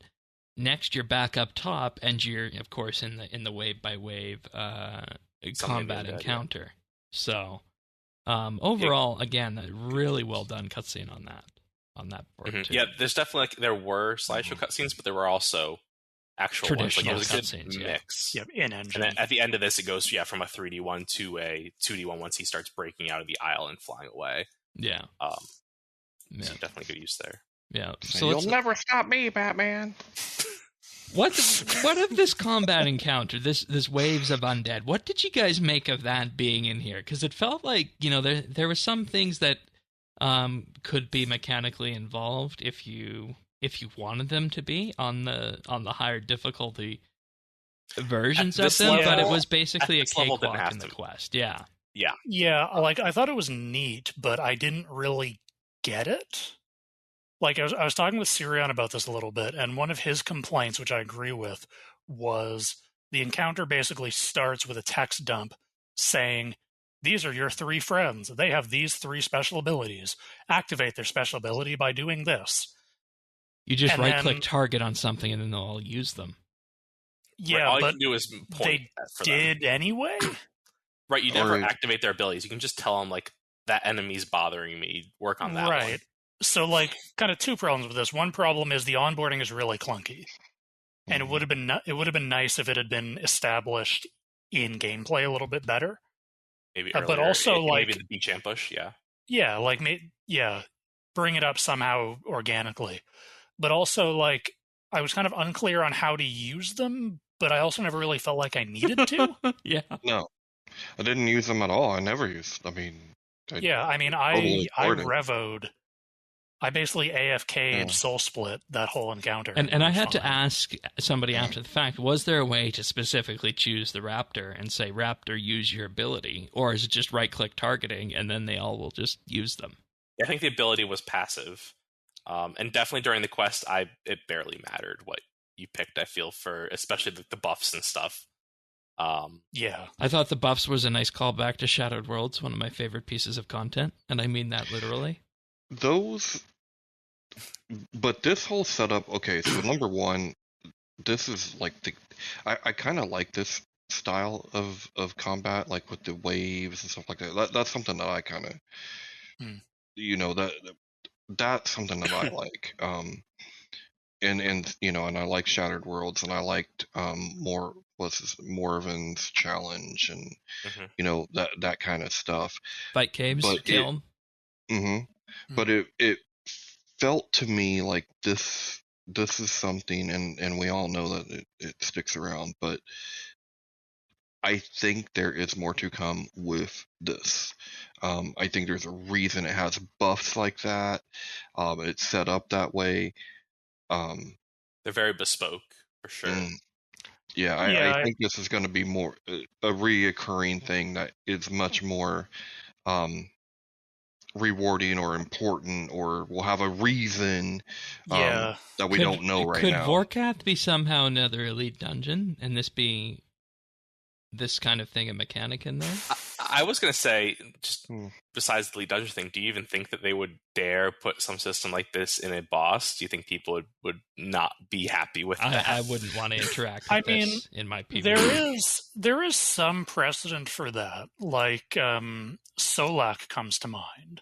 A: next, you're back up top, and you're, of course, in the wave by wave combat encounter. Yeah. So overall, again, really well done cutscene on that board too.
D: Yeah, there's definitely there were slideshow cutscenes, but there were also actual
A: traditional
D: ones. Like, it was a good
A: cutscenes,
D: mix.
C: Yeah, in engine.
D: And then at the end of this, it goes from a 3D1 to a 2D1 once he starts breaking out of the aisle and flying away.
A: Yeah.
D: So definitely good use there.
A: Yeah.
B: So you'll never stop me, Batman.
A: What of this combat encounter, this waves of undead? What did you guys make of that being in here? Because it felt like there were some things that could be mechanically involved if you wanted them to be on the higher difficulty versions of them, but it was basically a cakewalk in the quest. Yeah.
C: Yeah. Like I thought it was neat, but I didn't really get it. Like I was talking with Sirion about this a little bit, and one of his complaints, which I agree with, was the encounter basically starts with a text dump saying, "These are your 3 friends. They have these 3 special abilities. Activate their special ability by doing this."
A: You just right-click target on something, and then they'll all use them.
C: Yeah,
D: all
C: but
D: you can do is point
C: they did anyway.
D: Right, you never activate their abilities. You can just tell them, like, that enemy's bothering me. Work on that one.
C: So, like, kind of 2 problems with this. One problem is the onboarding is really clunky. And it would have been nice if it had been established in gameplay a little bit better.
D: Maybe earlier.
C: But also,
D: maybe the beach ambush, yeah.
C: Yeah, like, bring it up somehow organically. But also, like, I was kind of unclear on how to use them, but I also never really felt like I needed to.
A: Yeah.
B: No, I didn't use them at all. I never used. I mean,
C: Yeah, I mean, I revoed. I basically AFK'd Soul Split that whole encounter.
A: And I had to ask somebody after the fact, was there a way to specifically choose the Raptor and say, Raptor, use your ability? Or is it just right-click targeting, and then they all will just use them?
D: I think the ability was passive. And definitely during the quest, it barely mattered what you picked, I feel, for especially the buffs and stuff.
C: Yeah.
A: I thought the buffs was a nice callback to Shattered Worlds, one of my favorite pieces of content, and I mean that literally.
B: But this whole setup, okay, so number one, this is like I kind of like this style of combat, like with the waves and stuff like that. That's something that I kind of, that's something that I like. And and I like Shattered Worlds, and I liked Morven's challenge, and that kind of stuff.
A: Fight caves, kill them.
B: But it felt to me like this is something, and we all know that it sticks around, but I think there is more to come with this. I think there's a reason it has buffs like that. It's set up that way.
D: They're very bespoke, for sure.
B: I think this is going to be more a reoccurring thing that is much more rewarding or important, or will have a reason that we don't know right now.
A: Could Vorkath be somehow another elite dungeon, and this be this kind of thing, a mechanic in there?
D: I was going to say, just besides the elite dungeon thing, do you even think that they would dare put some system like this in a boss? Do you think people would not be happy with that?
A: I wouldn't want to interact with this in my PvP.
C: There is some precedent for that. Like, Solak comes to mind.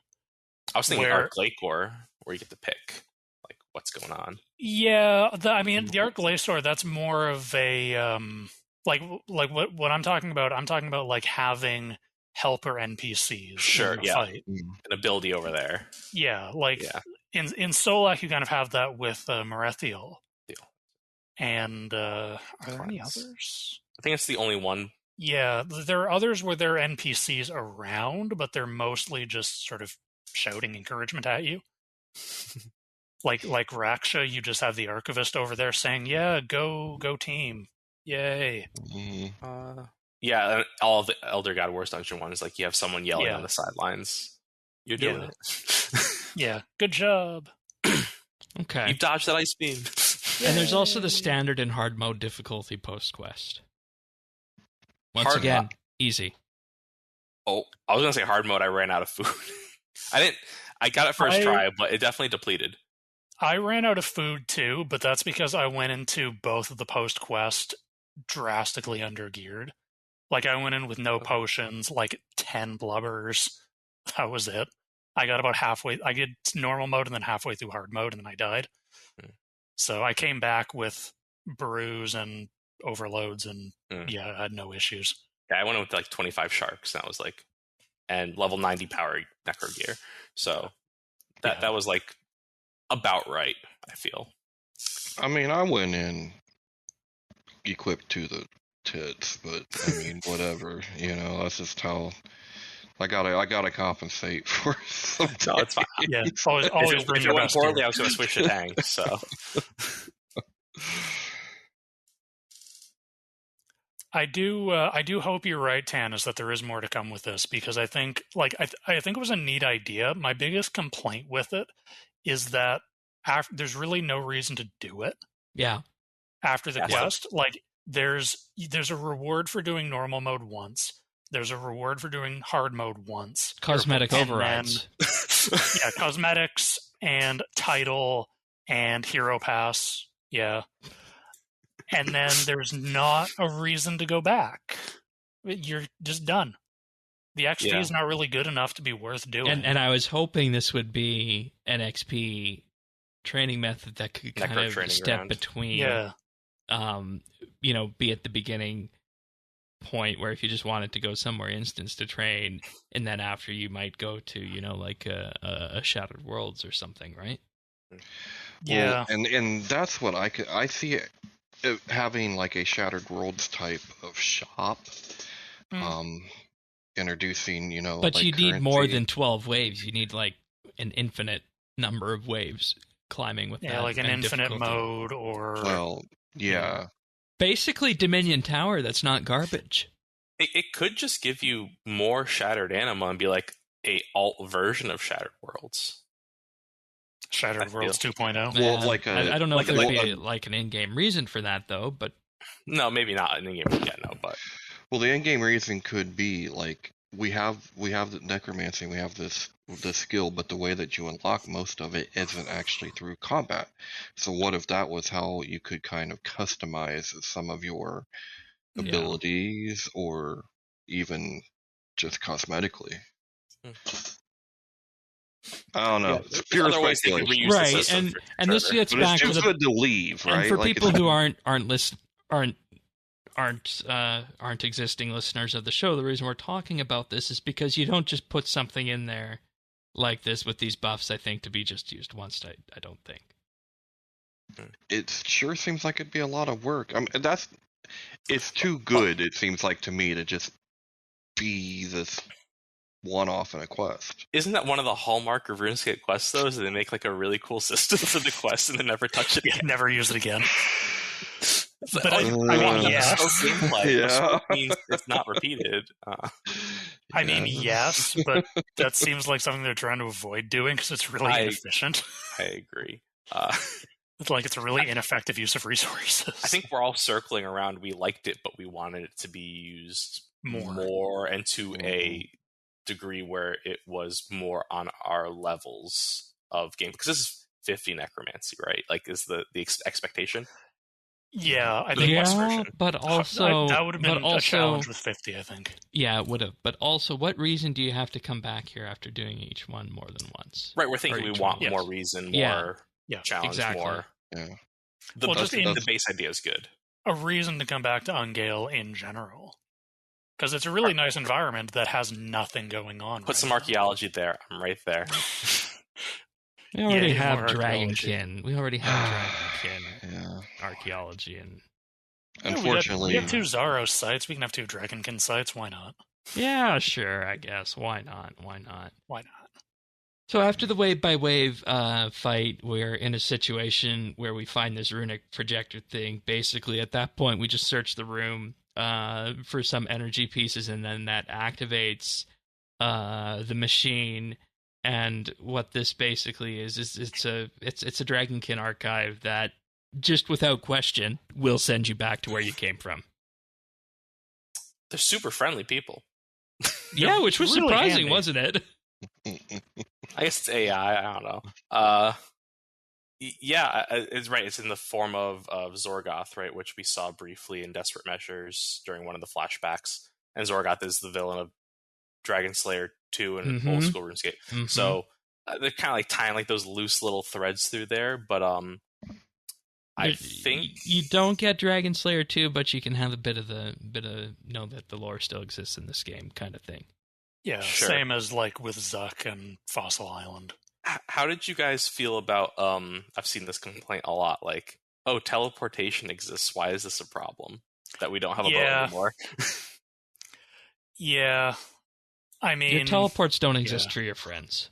D: I was thinking Arc Glacier, where you get to pick like what's going on.
C: Yeah, the Arc Glacier, that's more of a like what I'm talking about. I'm talking about like having helper NPCs.
D: Sure,
C: in the fight.
D: An ability over there.
C: Yeah, in Solak you kind of have that with Merethiel. And are there any others?
D: I think it's the only one.
C: Yeah, there are others where there are NPCs around, but they're mostly just sort of shouting encouragement at you. like Raksha, you just have the Archivist over there saying, "Yeah, go team, yay!"
D: And all of the Elder God Wars dungeon ones, like you have someone yelling on the sidelines. You're doing it.
C: Yeah, good job.
A: Okay,
D: you dodged that ice beam.
A: And there's also the standard and hard mode difficulty post quest. Once again, easy.
D: Oh, I was gonna say hard mode. I ran out of food. I got it first try, but it definitely depleted.
C: I ran out of food too, but that's because I went into both of the post quest drastically undergeared. Like I went in with no potions, like 10 blubbers. That was it. I got about halfway. I did normal mode and then halfway through hard mode, and then I died. So I came back with brews and overloads, and I had no issues.
D: Yeah, I went in with like 25 sharks, and that was like, and level 90 power necro gear. So that was like about right, I feel.
B: I mean, I went in equipped to the tits, but I mean, whatever. That's just how I gotta compensate for something.
D: No, it's fine.
C: Yeah, always bring your best.
D: Poorly, I was going to switch to tank. So
C: I do hope you're right, Tanis, that there is more to come with this, because I think I think it was a neat idea. My biggest complaint with it is that there's really no reason to do it.
A: Yeah.
C: After the quest, like there's a reward for doing normal mode once. There's a reward for doing hard mode once.
A: Cosmetic overrides.
C: Yeah, cosmetics and title and hero pass. Yeah. And then there's not a reason to go back. You're just done. The XP is not really good enough to be worth doing.
A: And I was hoping this would be an XP training method that could kind of step between.
C: Yeah.
A: Be at the beginning point where if you just wanted to go somewhere instance to train, and then after you might go to like a Shattered Worlds or something, right?
C: Yeah.
B: Well, and that's what I see it having like a Shattered Worlds type of shop, introducing,
A: But
B: like
A: you need more
B: currency.
A: than 12 waves. You need like an infinite number of waves climbing with that.
C: Yeah, like an infinite
A: difficulty.
C: mode or...
B: Well, yeah.
A: Basically, Dominion Tower, that's not garbage.
D: It could just give you more Shattered Anima and be like a alt version of Shattered Worlds.
C: Shattered Worlds 2.0.
B: Well, like
A: I don't know
B: like
A: if there'd
B: a-
A: be like an in-game reason for that though, but
D: No, maybe not an in-game. Yeah, no, but
B: Well, the in-game reason could be like we have the necromancy, we have this skill, but the way that you unlock most of it isn't actually through combat. So what if that was how you could kind of customize some of your abilities, or even just cosmetically? I don't know. It's pure speculation,
A: right? And this gets back to
B: the to leave, right?
A: And for
B: like
A: people who aren't existing listeners of the show, the reason we're talking about this is because you don't just put something in there like this with these buffs, I think, to be just used once. I don't think.
B: It sure seems like it'd be a lot of work. I mean, it's too good, it seems like to me, to just be this one-off in a quest.
D: Isn't that one of the hallmark of RuneScape quests, though? Is that they make like a really cool system for the quest and then never touch it again?
C: Never use it again.
D: But I mean, yes. Gameplay, means it's not repeated.
C: I mean, yes, but that seems like something they're trying to avoid doing because it's really inefficient.
D: I agree.
C: It's a really ineffective use of resources.
D: I think we're all circling around. We liked it, but we wanted it to be used more and to a degree where it was more on our levels of game. Because this is 50 necromancy, right? Like, is the expectation?
C: Yeah, I think
A: but also
C: that would have been a challenge with 50, I think.
A: Yeah, it would have. But also, what reason do you have to come back here after doing each one more than once?
D: Right, we're thinking we want more reason, more challenge,
A: exactly.
D: more.
B: Yeah.
D: The base idea is good.
C: A reason to come back to Ungale in general. Because it's a really nice environment that has nothing going on.
D: Put some archaeology there. I'm right there.
A: We already have Dragonkin. We already have Dragonkin archaeology, and
B: unfortunately,
C: we have 2 Zaros sites. We can have 2 Dragonkin sites. Why not?
A: Yeah, sure. I guess. Why not?
C: Why not?
A: So after the wave-by-wave fight, we're in a situation where we find this runic projector thing. Basically, at that point, we just search the room for some energy pieces, and then that activates the machine. And what this basically is it's a Dragonkin archive that, just without question, will send you back to where you came from.
D: They're super friendly people.
A: Yeah, which was
C: really
A: surprising,
C: handy.
A: wasn't it?
D: I guess it's AI. I don't know. Yeah, it's right. It's in the form of Vorkath, right, which we saw briefly in Desperate Measures during one of the flashbacks. And Vorkath is the villain of Dragon Slayer 2 and old school RuneScape. Mm-hmm. So they're kind of like tying like those loose little threads through there. But I think
A: you don't get Dragon Slayer 2, but you can have a bit of know that the lore still exists in this game kind of thing.
C: Yeah, sure. Same as like with Zuck and Fossil Island.
D: How did you guys feel about, I've seen this complaint a lot, like, oh, teleportation exists, why is this a problem? That we don't have a boat anymore?
C: Yeah. I mean...
A: Your teleports don't exist for your friends.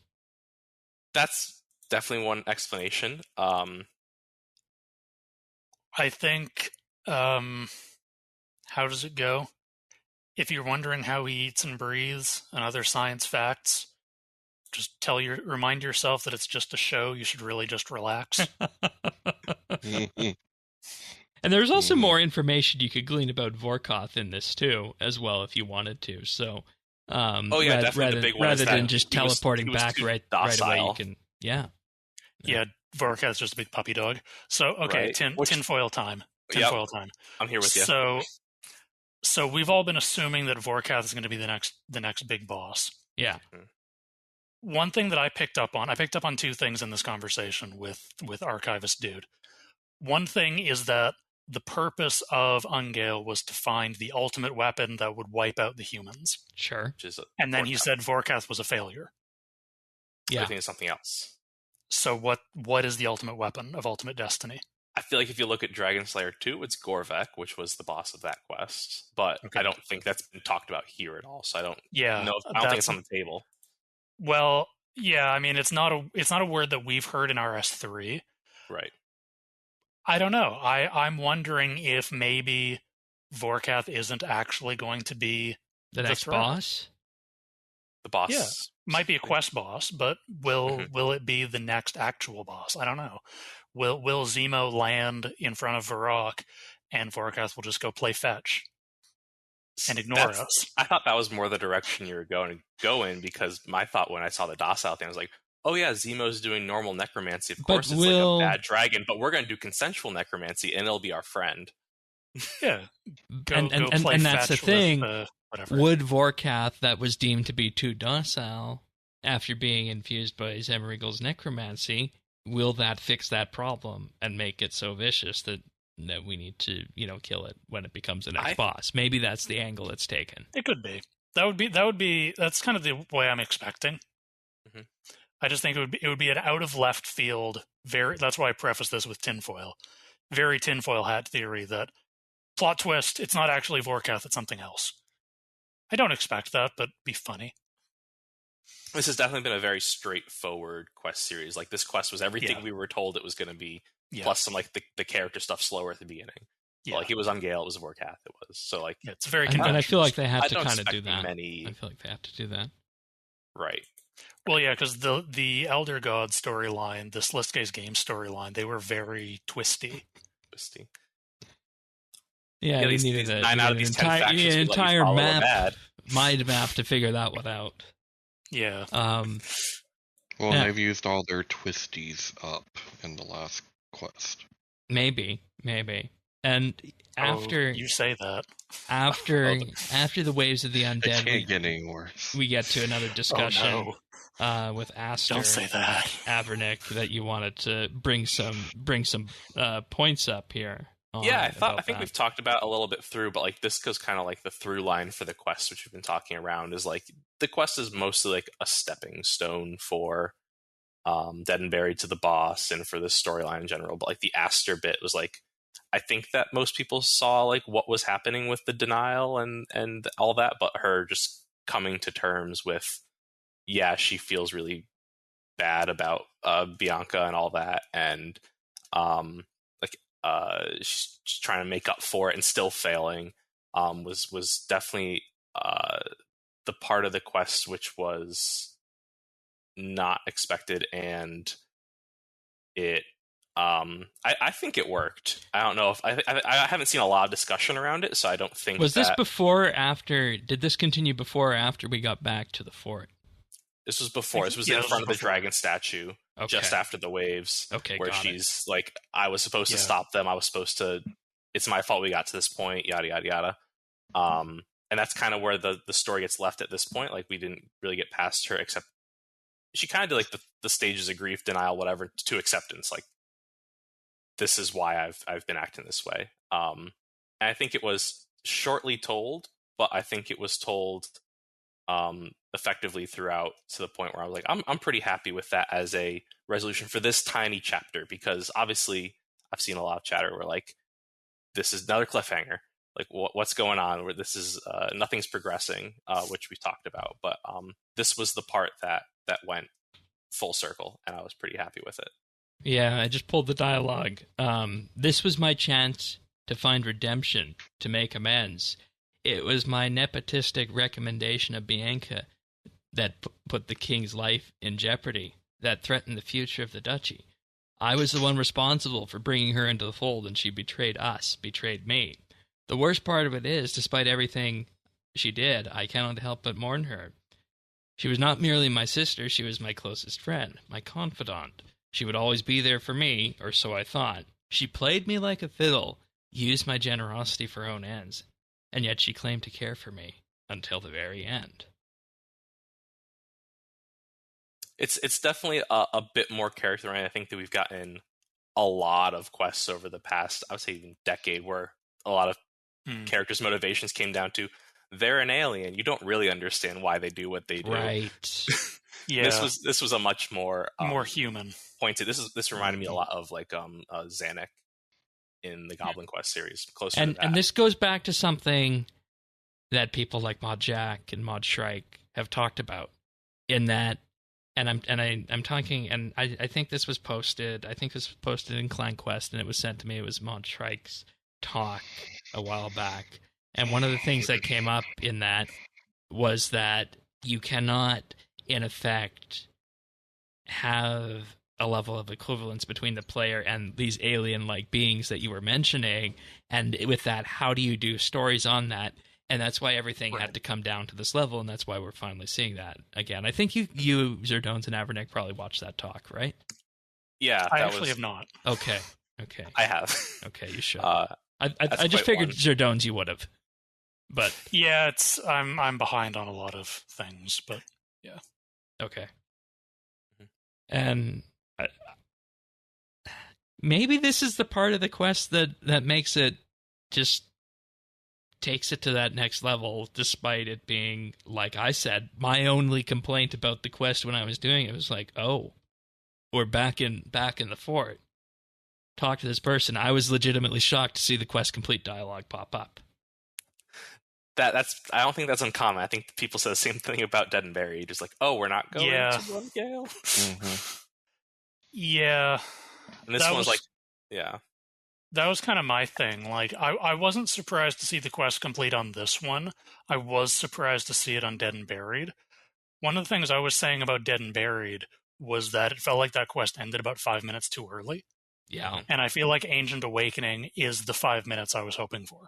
D: That's definitely one explanation.
C: I think, how does it go? If you're wondering how he eats and breathes and other science facts, just remind yourself that it's just a show. You should really just relax.
A: And there's also more information you could glean about Vorkath in this too, as well, if you wanted to. So, rather than just teleporting back right away, you can, Yeah,
C: Vorkath's just a big puppy dog. So, okay, tinfoil time. Tinfoil time.
D: I'm here with you.
C: So we've all been assuming that Vorkath is going to be the next big boss.
A: Yeah.
C: One thing that I picked up on 2 things in this conversation with Archivist Dude. One thing is that the purpose of Ungale was to find the ultimate weapon that would wipe out the humans.
A: Sure.
C: And then he said Vorkath was a failure.
D: Yeah. I think it's something else.
C: So what is the ultimate weapon of Ultimate Destiny?
D: I feel like if you look at Dragon Slayer 2, it's Gorvek, which was the boss of that quest. But I don't think that's been talked about here at all. So I don't know. I don't think it's on the table.
C: Well, yeah, I mean, it's not a word that we've heard in RS3.
D: Right.
C: I don't know. I'm wondering if maybe Vorkath isn't actually going to be
A: the next boss.
D: The boss,
C: yeah, might be a quest boss, but will it be the next actual boss? I don't know. Will Zemo land in front of Varrock, and Vorkath will just go play fetch and ignore us?
D: I thought that was more the direction you were going because my thought when I saw the docile thing, I was like, oh yeah, Zemo's doing normal necromancy. Of course, it's like a bad dragon, but we're going to do consensual necromancy, and it'll be our friend.
C: Yeah,
A: and that's the thing. Would Vorkath, that was deemed to be too docile after being infused by Zemrigal's necromancy, will that fix that problem and make it so vicious that we need to, kill it when it becomes the next boss? Maybe that's the angle it's taken.
C: It could be. That's kind of the way I'm expecting. Mm-hmm. I just think it would be an out of left field. That's why I preface this with tinfoil. Very tinfoil hat theory that plot twist. It's not actually Vorkath. It's something else. I don't expect that, but be funny.
D: This has definitely been a very straightforward quest series. Like, this quest was everything we were told it was going to be, plus some like the character stuff slower at the beginning. Yeah. But, like, it was on Gale, it was Vorkath, it was. So like,
C: it's very.
A: And I feel like they have to kind of do that. I feel like they have to do that.
D: Right.
C: Well, yeah, because the Elder God storyline, the Slistgaze game storyline, they were very twisty.
A: Yeah, you needed
D: 9 out of these 10 factions
A: entire map, mind map to figure that one out.
C: Yeah.
B: They've used all their twisties up in the last quest.
A: Maybe. And after
C: you say that,
A: after the waves of the undead,
B: it can't get any worse.
A: We get to another discussion with Aster.
C: Don't say that,
A: Avernick, that you wanted to bring some points up here.
D: Yeah, I think we've talked about a little bit through, but like this goes kind of like the through line for the quest, which we've been talking around, is like the quest is mostly like a stepping stone for Dead and Buried to the boss and for the storyline in general. But like the Aster bit was like, I think that most people saw like what was happening with the denial and all that, but her just coming to terms with, she feels really bad about Bianca and all that, and she's trying to make up for it and still failing, was definitely the part of the quest which was not expected, and it I think it worked. I don't know if I haven't seen a lot of discussion around it, so I don't think.
A: Was this before or after? Did this continue before or after we got back to the fort?
D: This was before. This was in front of the dragon statue, just after the waves. Where she's like, I was supposed to stop them. I was supposed to. It's my fault we got to this point. Yada yada yada. And that's kind of where the story gets left at this point. Like, we didn't really get past her, except she kind of did like the stages of grief, denial, whatever, to acceptance. Like, this is why I've been acting this way. And I think it was shortly told, but I think it was told effectively throughout, to the point where I was like, I'm pretty happy with that as a resolution for this tiny chapter, because obviously I've seen a lot of chatter where like, this is another cliffhanger. Like, what's going on? Where this is nothing's progressing, which we talked about. But this was the part that went full circle, and I was pretty happy with it.
A: Yeah, I just pulled the dialogue. This was my chance to find redemption, to make amends. It was my nepotistic recommendation of Bianca that put the king's life in jeopardy, that threatened the future of the duchy. I was the one responsible for bringing her into the fold, and she betrayed us, betrayed me. The worst part of it is, despite everything she did, I cannot help but mourn her. She was not merely my sister, she was my closest friend, my confidant. She would always be there for me, or so I thought. She played me like a fiddle, used my generosity for her own ends, and yet she claimed to care for me until the very end.
D: It's definitely a bit more character, and I think that we've gotten a lot of quests over the past, I would say, even decade, where a lot of characters' motivations came down to, they're an alien. You don't really understand why they do what they do.
A: Right.
C: Yeah.
D: This was a much more
C: more human
D: pointed. This reminded me a lot of like Zanuck in the Goblin Quest series. Closer to that.
A: And this goes back to something that people like Mod Jack and Mod Shrike have talked about. In that, I'm talking, and I think this was posted. I think this was posted in Clan Quest, and it was sent to me. It was Mod Shrike's talk a while back, and one of the things that came up in that was that you cannot, in effect, have a level of equivalence between the player and these alien-like beings that you were mentioning, and with that, how do you do stories on that? And that's why everything had to come down to this level, and that's why we're finally seeing that again. I think you Zerdones and Avernick probably watched that talk, right?
D: Yeah,
C: I actually have not.
A: Okay.
D: I have.
A: Okay, you should. I just figured Zerdones you would have, but
C: yeah, I'm behind on a lot of things, but yeah.
A: Okay. And maybe this is the part of the quest that makes it just takes it to that next level, despite it being, like I said, my only complaint about the quest when I was doing it was like, oh, we're back in the fort. Talk to this person. I was legitimately shocked to see the quest complete dialogue pop up.
D: That's I don't think that's uncommon. I think people say the same thing about Dead and Buried. Just like, oh, we're not going to One Gale.
C: Yeah.
D: And this one was like, yeah.
C: That was kind of my thing. Like, I wasn't surprised to see the quest complete on this one. I was surprised to see it on Dead and Buried. One of the things I was saying about Dead and Buried was that it felt like that quest ended about 5 minutes too early.
A: Yeah.
C: And I feel like Ancient Awakening is the 5 minutes I was hoping for.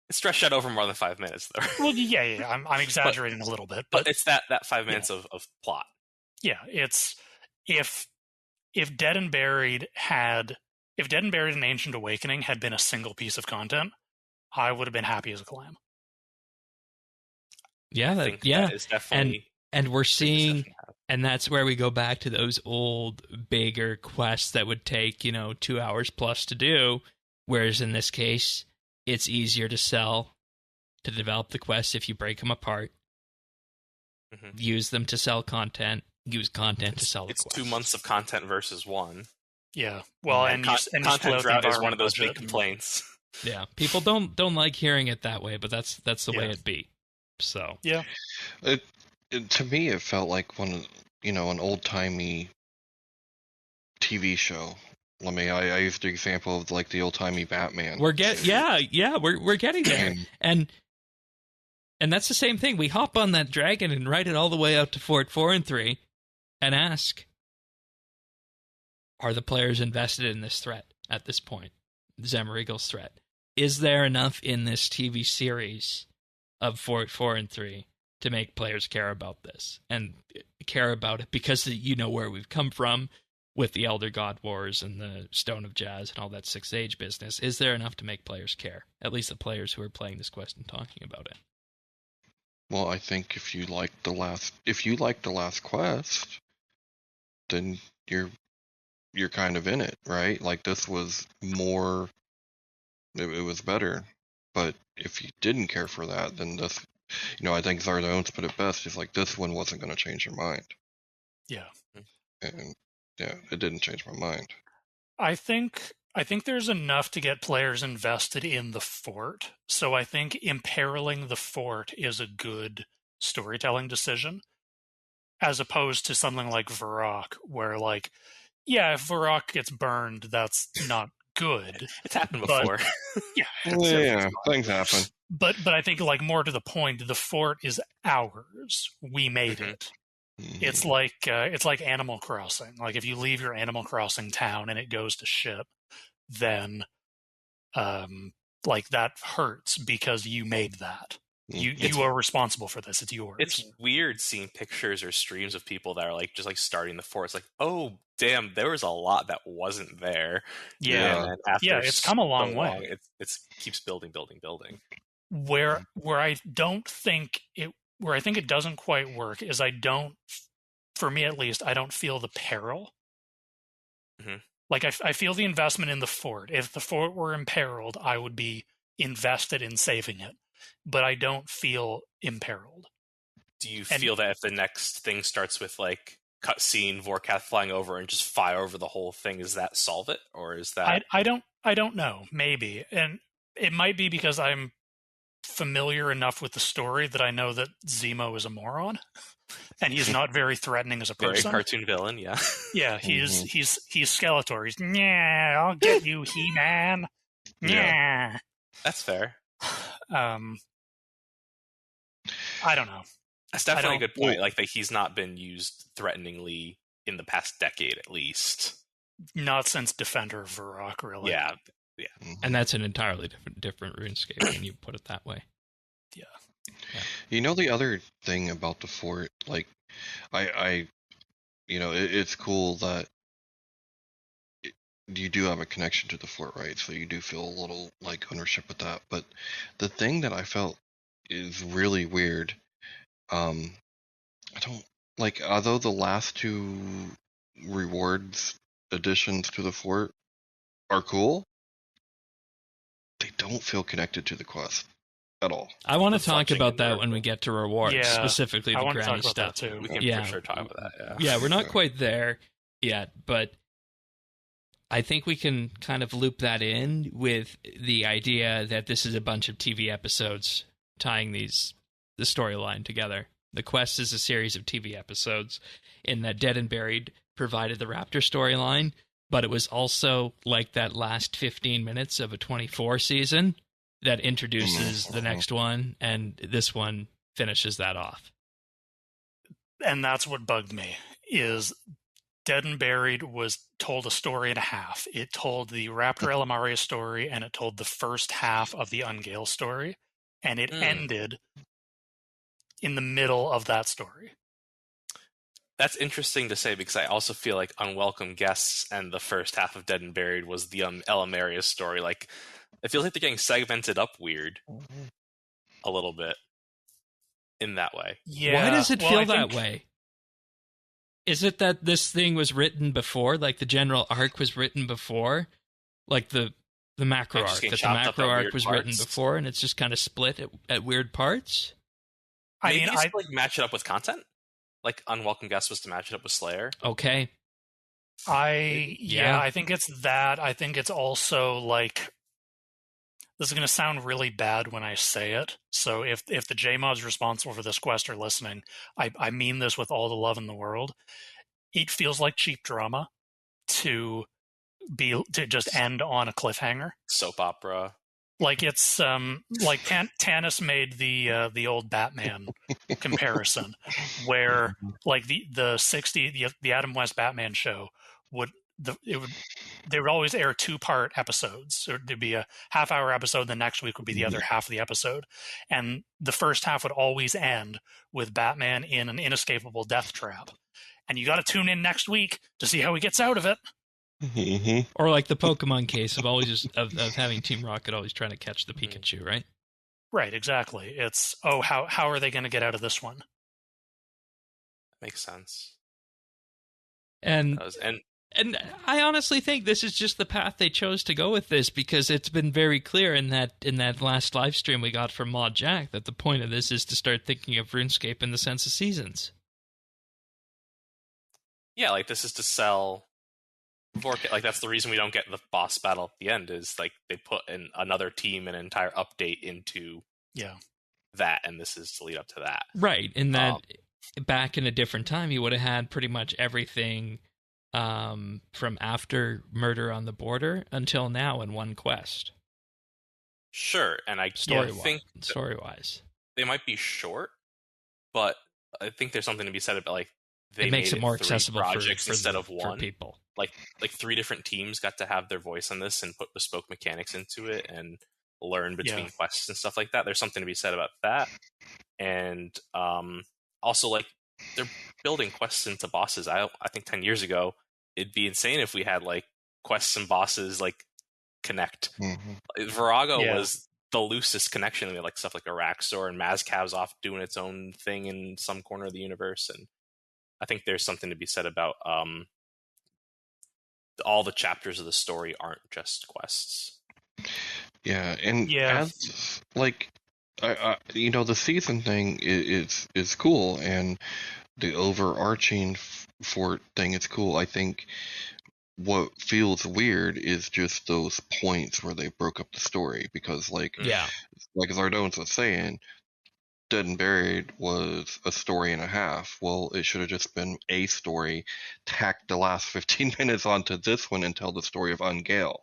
D: It stretched out over more than 5 minutes, though.
C: Well, yeah. I'm exaggerating a little bit.
D: But it's that 5 minutes of plot.
C: Yeah, it's... If Dead and Buried and Ancient Awakening had been a single piece of content, I would have been happy as a clam.
A: Yeah,
D: that is definitely...
A: And we're seeing, and that's where we go back to those old, bigger quests that would take, 2 hours plus to do, whereas in this case, it's easier to develop the quests if you break them apart, use them to sell content, use content to sell the quest.
D: It's 2 months of content versus one.
C: Yeah. Well, and
D: content drought is one of those big complaints.
A: Yeah. People don't like hearing it that way, but that's the way it be. So.
C: Yeah.
B: To me, it felt like an old-timey TV show. I used the example of like the old-timey Batman.
A: We're getting there. And that's the same thing. We hop on that dragon and ride it all the way out to Fort 4 and 3 and ask, are the players invested in this threat at this point? Zemregal's threat. Is there enough in this TV series of Fort 4 and 3 to make players care about this? And care about it because you know where we've come from with the Elder God Wars and the Stone of Jazz and all that Sixth Age business. Is there enough to make players care? At least the players who are playing this quest and talking about it.
B: Well, I think if you like the last quest, then you're kind of in it, right? Like this was more, it was better. But if you didn't care for that, then this, I think Zardones put it best. It's like this one wasn't going to change your mind.
C: Yeah.
B: And yeah, it didn't change my mind.
C: I think there's enough to get players invested in the fort. So I think imperiling the fort is a good storytelling decision, as opposed to something like Vorkath, where like, yeah, if Vorkath gets burned, that's not good.
D: It's happened before.
C: Yeah,
B: things happen.
C: But I think like more to the point, the fort is ours. We made it. It's like Animal Crossing. Like if you leave your Animal Crossing town and it goes to shit, then like that hurts because you made that. You are responsible for this. It's yours.
D: It's weird seeing pictures or streams of people that are like just like starting the fort. It's like, oh damn, there was a lot that wasn't there.
C: Yeah, it's come a long way.
D: It keeps building.
C: Where I think it doesn't quite work is for me at least, I don't feel the peril.
D: Mm-hmm.
C: Like I feel the investment in the fort. If the fort were imperiled, I would be invested in saving it. But I don't feel imperiled.
D: Do you feel that if the next thing starts with like cutscene, Vorkath flying over and just fire over the whole thing. Does that solve it, or is that?
C: I don't know. Maybe, and it might be because I'm familiar enough with the story that I know that Zemo is a moron, and he's not very threatening as a person.
D: Very cartoon villain, yeah.
C: Yeah, he's Skeletor. He's, yeah, I'll get you, He-Man. Yeah,
D: that's fair.
C: I don't know.
D: That's definitely a good point. Like that, he's not been used threateningly in the past decade, at least.
C: Not since Defender of Vorkath, really.
D: Yeah.
A: And that's an entirely different RuneScape when you put it that way.
C: Yeah.
B: You know, the other thing about the fort, like, it's cool that you do have a connection to the fort, right? So you do feel a little like ownership with that. But the thing that I felt is really weird. I don't like, although the last 2 rewards additions to the fort are cool, they don't feel connected to the quest at all.
A: I want to talk about that when we get to rewards, specifically the granny stuff.
C: Too.
D: We can for sure talk about that.
A: Yeah, we're not quite there yet, but I think we can kind of loop that in with the idea that this is a bunch of TV episodes tying the storyline together. The quest is a series of TV episodes in that Dead and Buried provided the Raptor storyline, but it was also like that last 15 minutes of a 24 season that introduces the next one, and this one finishes that off.
C: And that's what bugged me, is Dead and Buried was told a story and a half. It told the Raptor Elamaria story, and it told the first half of the Ungale story, and it ended in the middle of that story.
D: That's interesting to say, because I also feel like Unwelcome Guests and the first half of Dead and Buried was the Elamaria story. Like, it feels like they're getting segmented up weird a little bit in that way.
C: Yeah.
A: Why does it feel that way? Is it that this thing was written before, like the general arc was written before, like the macro arc, that the macro arc was written before, and it's just kind of split at weird parts?
D: Maybe I like match it up with content. Like Unwelcome Guest was to match it up with Slayer.
A: Okay.
C: I think it's that. I think it's also like, this is going to sound really bad when I say it. So if the JMods responsible for this quest are listening, I mean this with all the love in the world. It feels like cheap drama to just end on a cliffhanger.
D: Soap opera.
C: Like it's like Tanis made the old Batman comparison, where like the Adam West Batman show they would always air 2-part episodes. So there'd be a half-hour episode, the next week would be the other half of the episode, and the first half would always end with Batman in an inescapable death trap, and you got to tune in next week to see how he gets out of it.
A: Or like the Pokemon case of always of having Team Rocket always trying to catch the Pikachu, right?
C: Right, exactly. It's how are they going to get out of this one?
D: Makes sense.
A: And I honestly think this is just the path they chose to go with this, because it's been very clear in that last live stream we got from Mod Jack that the point of this is to start thinking of RuneScape in the sense of seasons.
D: Yeah, like this is to sell Vorkath. Like that's the reason we don't get the boss battle at the end, is like they put in another team, an entire update into that, and this is to lead up to that.
A: Right, in that back in a different time, you would have had pretty much everything from after Murder on the Border until now in one quest.
D: Sure, and I think
A: story-wise,
D: they might be short, but I think there's something to be said about like
A: it makes it more accessible
D: projects instead of one.
A: For people.
D: Like 3 different teams got to have their voice on this and put bespoke mechanics into it and learn between quests and stuff like that. There's something to be said about that. And also, like, they're building quests into bosses. I think 10 years ago, it'd be insane if we had, like, quests and bosses, like, connect. Virago was the loosest connection. We had, like, stuff like Araxor and Mazcav's off doing its own thing in some corner of the universe. And I think there's something to be said about all the chapters of the story aren't just quests.
B: Yeah, and as like, the season thing is cool, and the overarching fort thing is cool. I think what feels weird is just those points where they broke up the story, because like Zardones was saying, Dead and Buried was a story and a half. Well, it should have just been a story, tacked the last 15 minutes onto this one and tell the story of Ungale.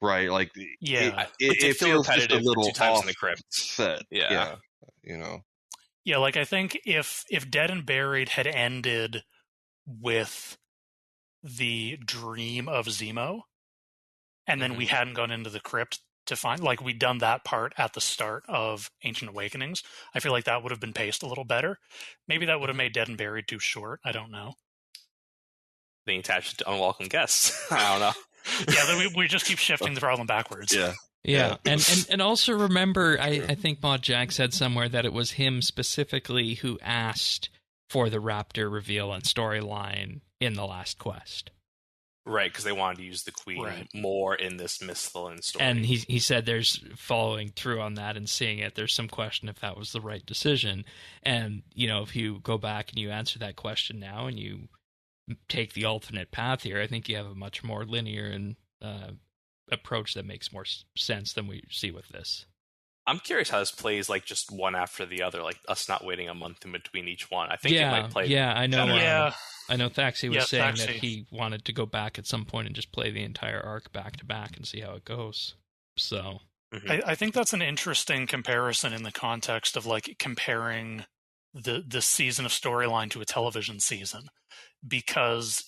B: Right? Like, it feels just a little
D: 2 times
B: off
D: in the crypt.
B: set. Yeah. You know?
C: Yeah, like I think if Dead and Buried had ended with the dream of Zemo, and then we hadn't gone into the crypt to find, like, we'd done that part at the start of Ancient Awakenings, I feel like that would have been paced a little better. Maybe that would have made Dead and Buried too short. I don't know.
D: Being attached to unwelcome guests. I don't know.
C: Yeah, then we just keep shifting the problem backwards.
A: Yeah. And also remember, I think Mod Jack said somewhere that it was him specifically who asked for the Raptor reveal and storyline in the last quest.
D: Right, because they wanted to use the Queen more in this Misthalin story.
A: And he said there's following through on that and seeing it, there's some question if that was the right decision. And, you know, if you go back and you answer that question now and you take the alternate path here, I think you have a much more linear and approach that makes more sense than we see with this.
D: I'm curious how this plays, like, just one after the other, like us not waiting a month in between each one. I think it might play.
A: Yeah, I know.
C: Yeah.
A: I know Thaxi was saying that he wanted to go back at some point and just play the entire arc back to back and see how it goes. So
C: I think that's an interesting comparison in the context of, like, comparing the season of storyline to a television season, because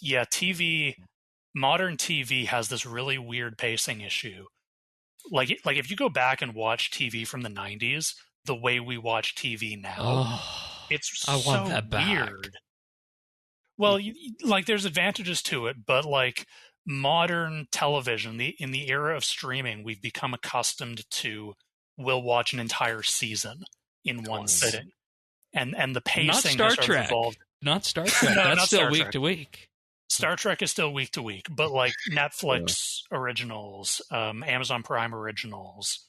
C: modern TV has this really weird pacing issue. Like if you go back and watch TV from the 90s, the way we watch TV now, it's I want that back. Weird. Well, like, there's advantages to it, but like modern television, in the era of streaming, we've become accustomed to we'll watch an entire season in one sitting, and the pacing
A: not Star Trek.
C: Evolved.
A: Not Star Trek. That's still week to week.
C: Star Trek is still week to week, but like Netflix originals, Amazon Prime originals.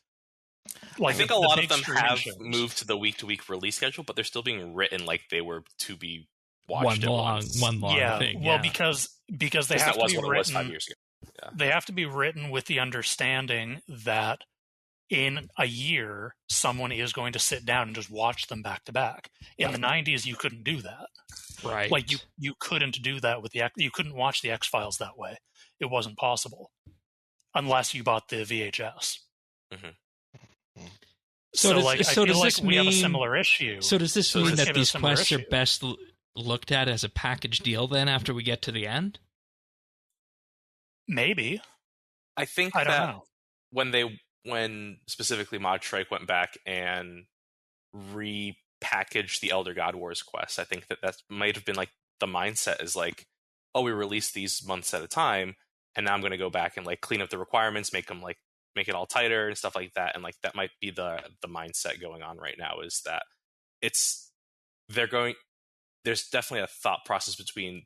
D: Like, I think a lot of them have moved to the week to week release schedule, but they're still being written like they were to be watched
A: one long thing.
C: Well, because they have to be written 5 years ago. Yeah. They have to be written with the understanding that in a year someone is going to sit down and just watch them back to back. In the 90s, you couldn't do that.
A: Right.
C: Like you couldn't do that with you couldn't watch the X-Files that way. It wasn't possible unless you bought the VHS. So like, I feel like we have a similar issue.
A: So does this mean that these quests are best looked at as a package deal then after we get to the end?
C: Maybe.
D: I think
C: I don't know.
D: When specifically Mod Strike went back and repackaged the Elder God Wars quest, I think that might have been like the mindset is like, oh, we released these months at a time, and now I'm going to go back and like clean up the requirements, make it all tighter and stuff like that. And like that might be the mindset going on right now, is that there's definitely a thought process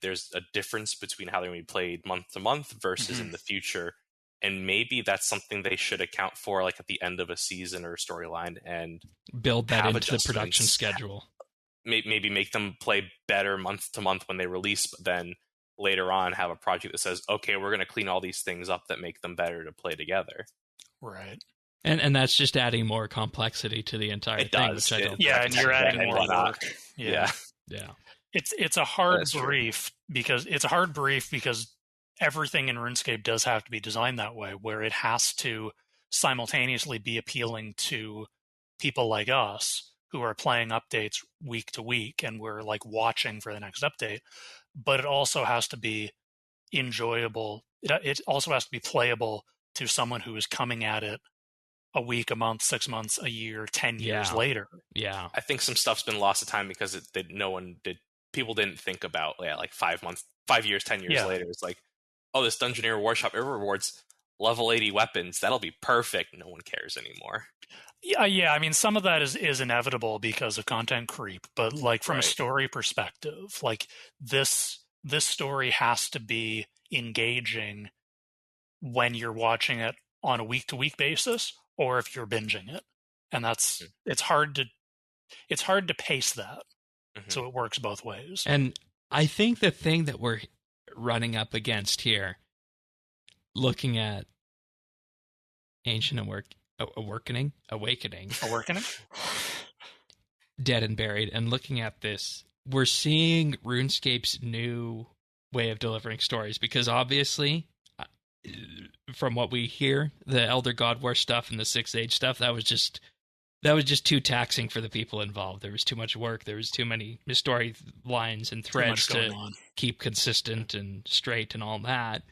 D: there's a difference between how they're going to be played month to month versus in the future. And maybe that's something they should account for, like at the end of a season or storyline, and
A: build that into the production schedule.
D: Maybe make them play better month to month when they release, but then later on have a project that says, okay, we're going to clean all these things up that make them better to play together.
C: Right.
A: And that's just adding more complexity to the entire thing.
D: Does.
A: Which I don't
C: and you're adding more work.
A: Yeah.
C: It's a hard brief because everything in RuneScape does have to be designed that way, where it has to simultaneously be appealing to people like us who are playing updates week to week and we're like watching for the next update, but it also has to be enjoyable. It also has to be playable to someone who is coming at it a week, a month, 6 months, a year, 10 years later.
A: Yeah.
D: I think some stuff's been lost of time because people didn't think about like 5 years, 10 years later. It's like, oh, this Dungeoneer Workshop, it rewards level 80 weapons. That'll be perfect. No one cares anymore.
C: Yeah. I mean, some of that is inevitable because of content creep, but like from a story perspective, like this story has to be engaging when you're watching it on a week-to-week basis, or if you're binging it, and it's hard to pace that. So it works both ways.
A: And I think the thing that we're running up against here, looking at Ancient Awakening, Dead and Buried, and looking at this, we're seeing RuneScape's new way of delivering stories, because obviously, from what we hear, the Elder God War stuff and the Sixth Age stuff, that was just too taxing for the people involved. There was too much work. There was too many story lines and threads to keep consistent and straight and all that.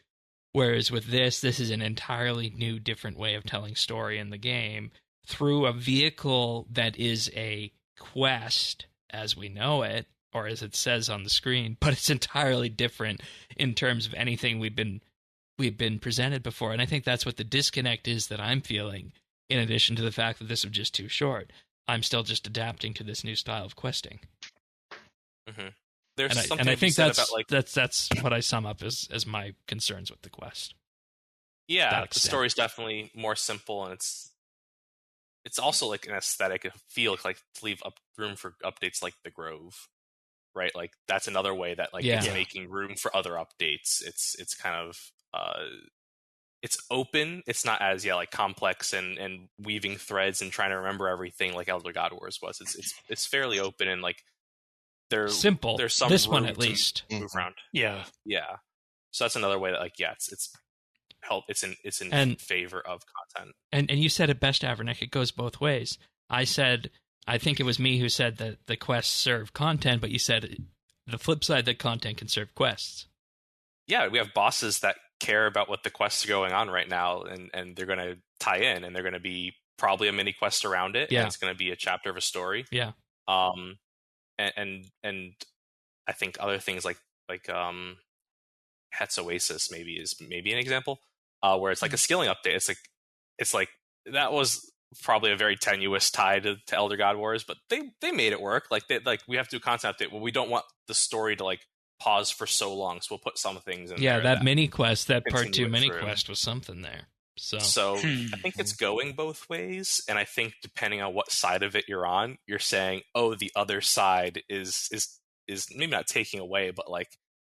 A: Whereas with this is an entirely new, different way of telling story in the game through a vehicle that is a quest as we know it, or as it says on the screen, but it's entirely different in terms of anything we've been presented before. And I think that's what the disconnect is that I'm feeling, in addition to the fact that this was just too short. I'm still just adapting to this new style of questing.
D: Mm-hmm. There's something
A: and I think that's
D: about, like,
A: that's what I sum up as my concerns with the quest.
D: Yeah, the story's definitely more simple, and it's also like an aesthetic, a feel, like to leave room for updates like the Grove, right? Like that's another way that it's making room for other updates. It's kind of it's open. It's not as like complex and weaving threads and trying to remember everything like Elder God Wars was. It's fairly open, and like they're
A: simple.
D: There's some
A: this
D: room
A: one at least
D: move around.
C: Yeah.
D: So that's another way that it's help. It's in favor of content.
A: And you said it best, Avernick. It goes both ways. I think it was me who said that the quests serve content, but you said the flip side, that content can serve quests.
D: Yeah, we have bosses that care about what the quests are going on right now, and they're going to tie in, and they're going to be probably a mini quest around it.
A: Yeah,
D: and it's going to be a chapter of a story.
A: Yeah.
D: And I think other things like Het's Oasis is maybe an example where it's like a skilling update. It's like that was probably a very tenuous tie to Elder God Wars, but they made it work. Like we have to do a content update. Well, we don't want the story to like pause for so long, so we'll put some things in.
A: Yeah, that mini quest, that part 2 mini quest was something there. So
D: I think it's going both ways, and I think depending on what side of it you're on, you're saying, oh, the other side is maybe not taking away, but like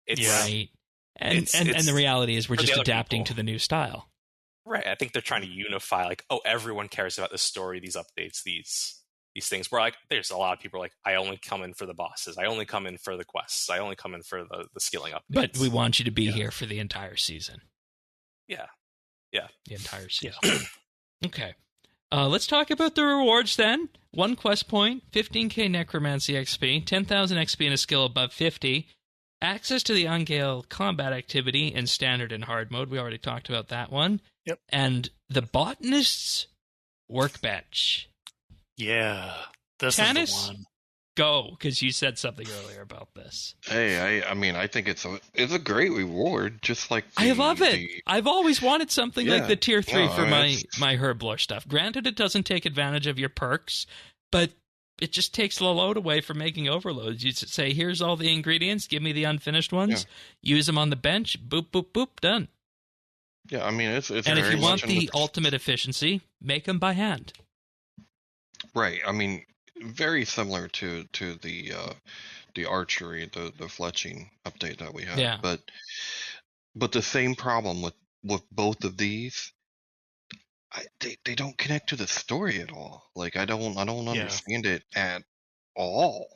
D: it's
A: right. And the reality is we're just adapting to the new style.
D: Right. I think they're trying to unify, like, oh, everyone cares about this story, these updates, these things. Where like there's a lot of people like, I only come in for the bosses, I only come in for the quests, I only come in for the skilling updates.
A: But we want you to be here for the entire season.
D: Yeah.
A: The entire season. Yeah. Okay. Let's talk about the rewards then. 1 quest point, 15k necromancy XP, 10,000 XP in a skill above 50, access to the Ungale combat activity in standard and hard mode. We already talked about that one.
C: Yep.
A: And the botanist's workbench.
C: Yeah. This
A: Tannis,
C: is the one.
A: Go, because you said something earlier about this.
B: Hey, I mean, I think it's a great reward, just like
A: I love it. I've always wanted something like the tier 3 for my herblore stuff. Granted, it doesn't take advantage of your perks, but it just takes the load away from making overloads. You say, here's all the ingredients, give me the unfinished ones, use them on the bench, boop, boop, boop, done.
B: Yeah, I mean, it's
A: and if you want the ultimate efficiency, make them by hand.
B: Right. I mean, very similar to the archery, the fletching update that we had.
A: Yeah.
B: But the same problem with both of these, they don't connect to the story at all. Like I don't understand it at all.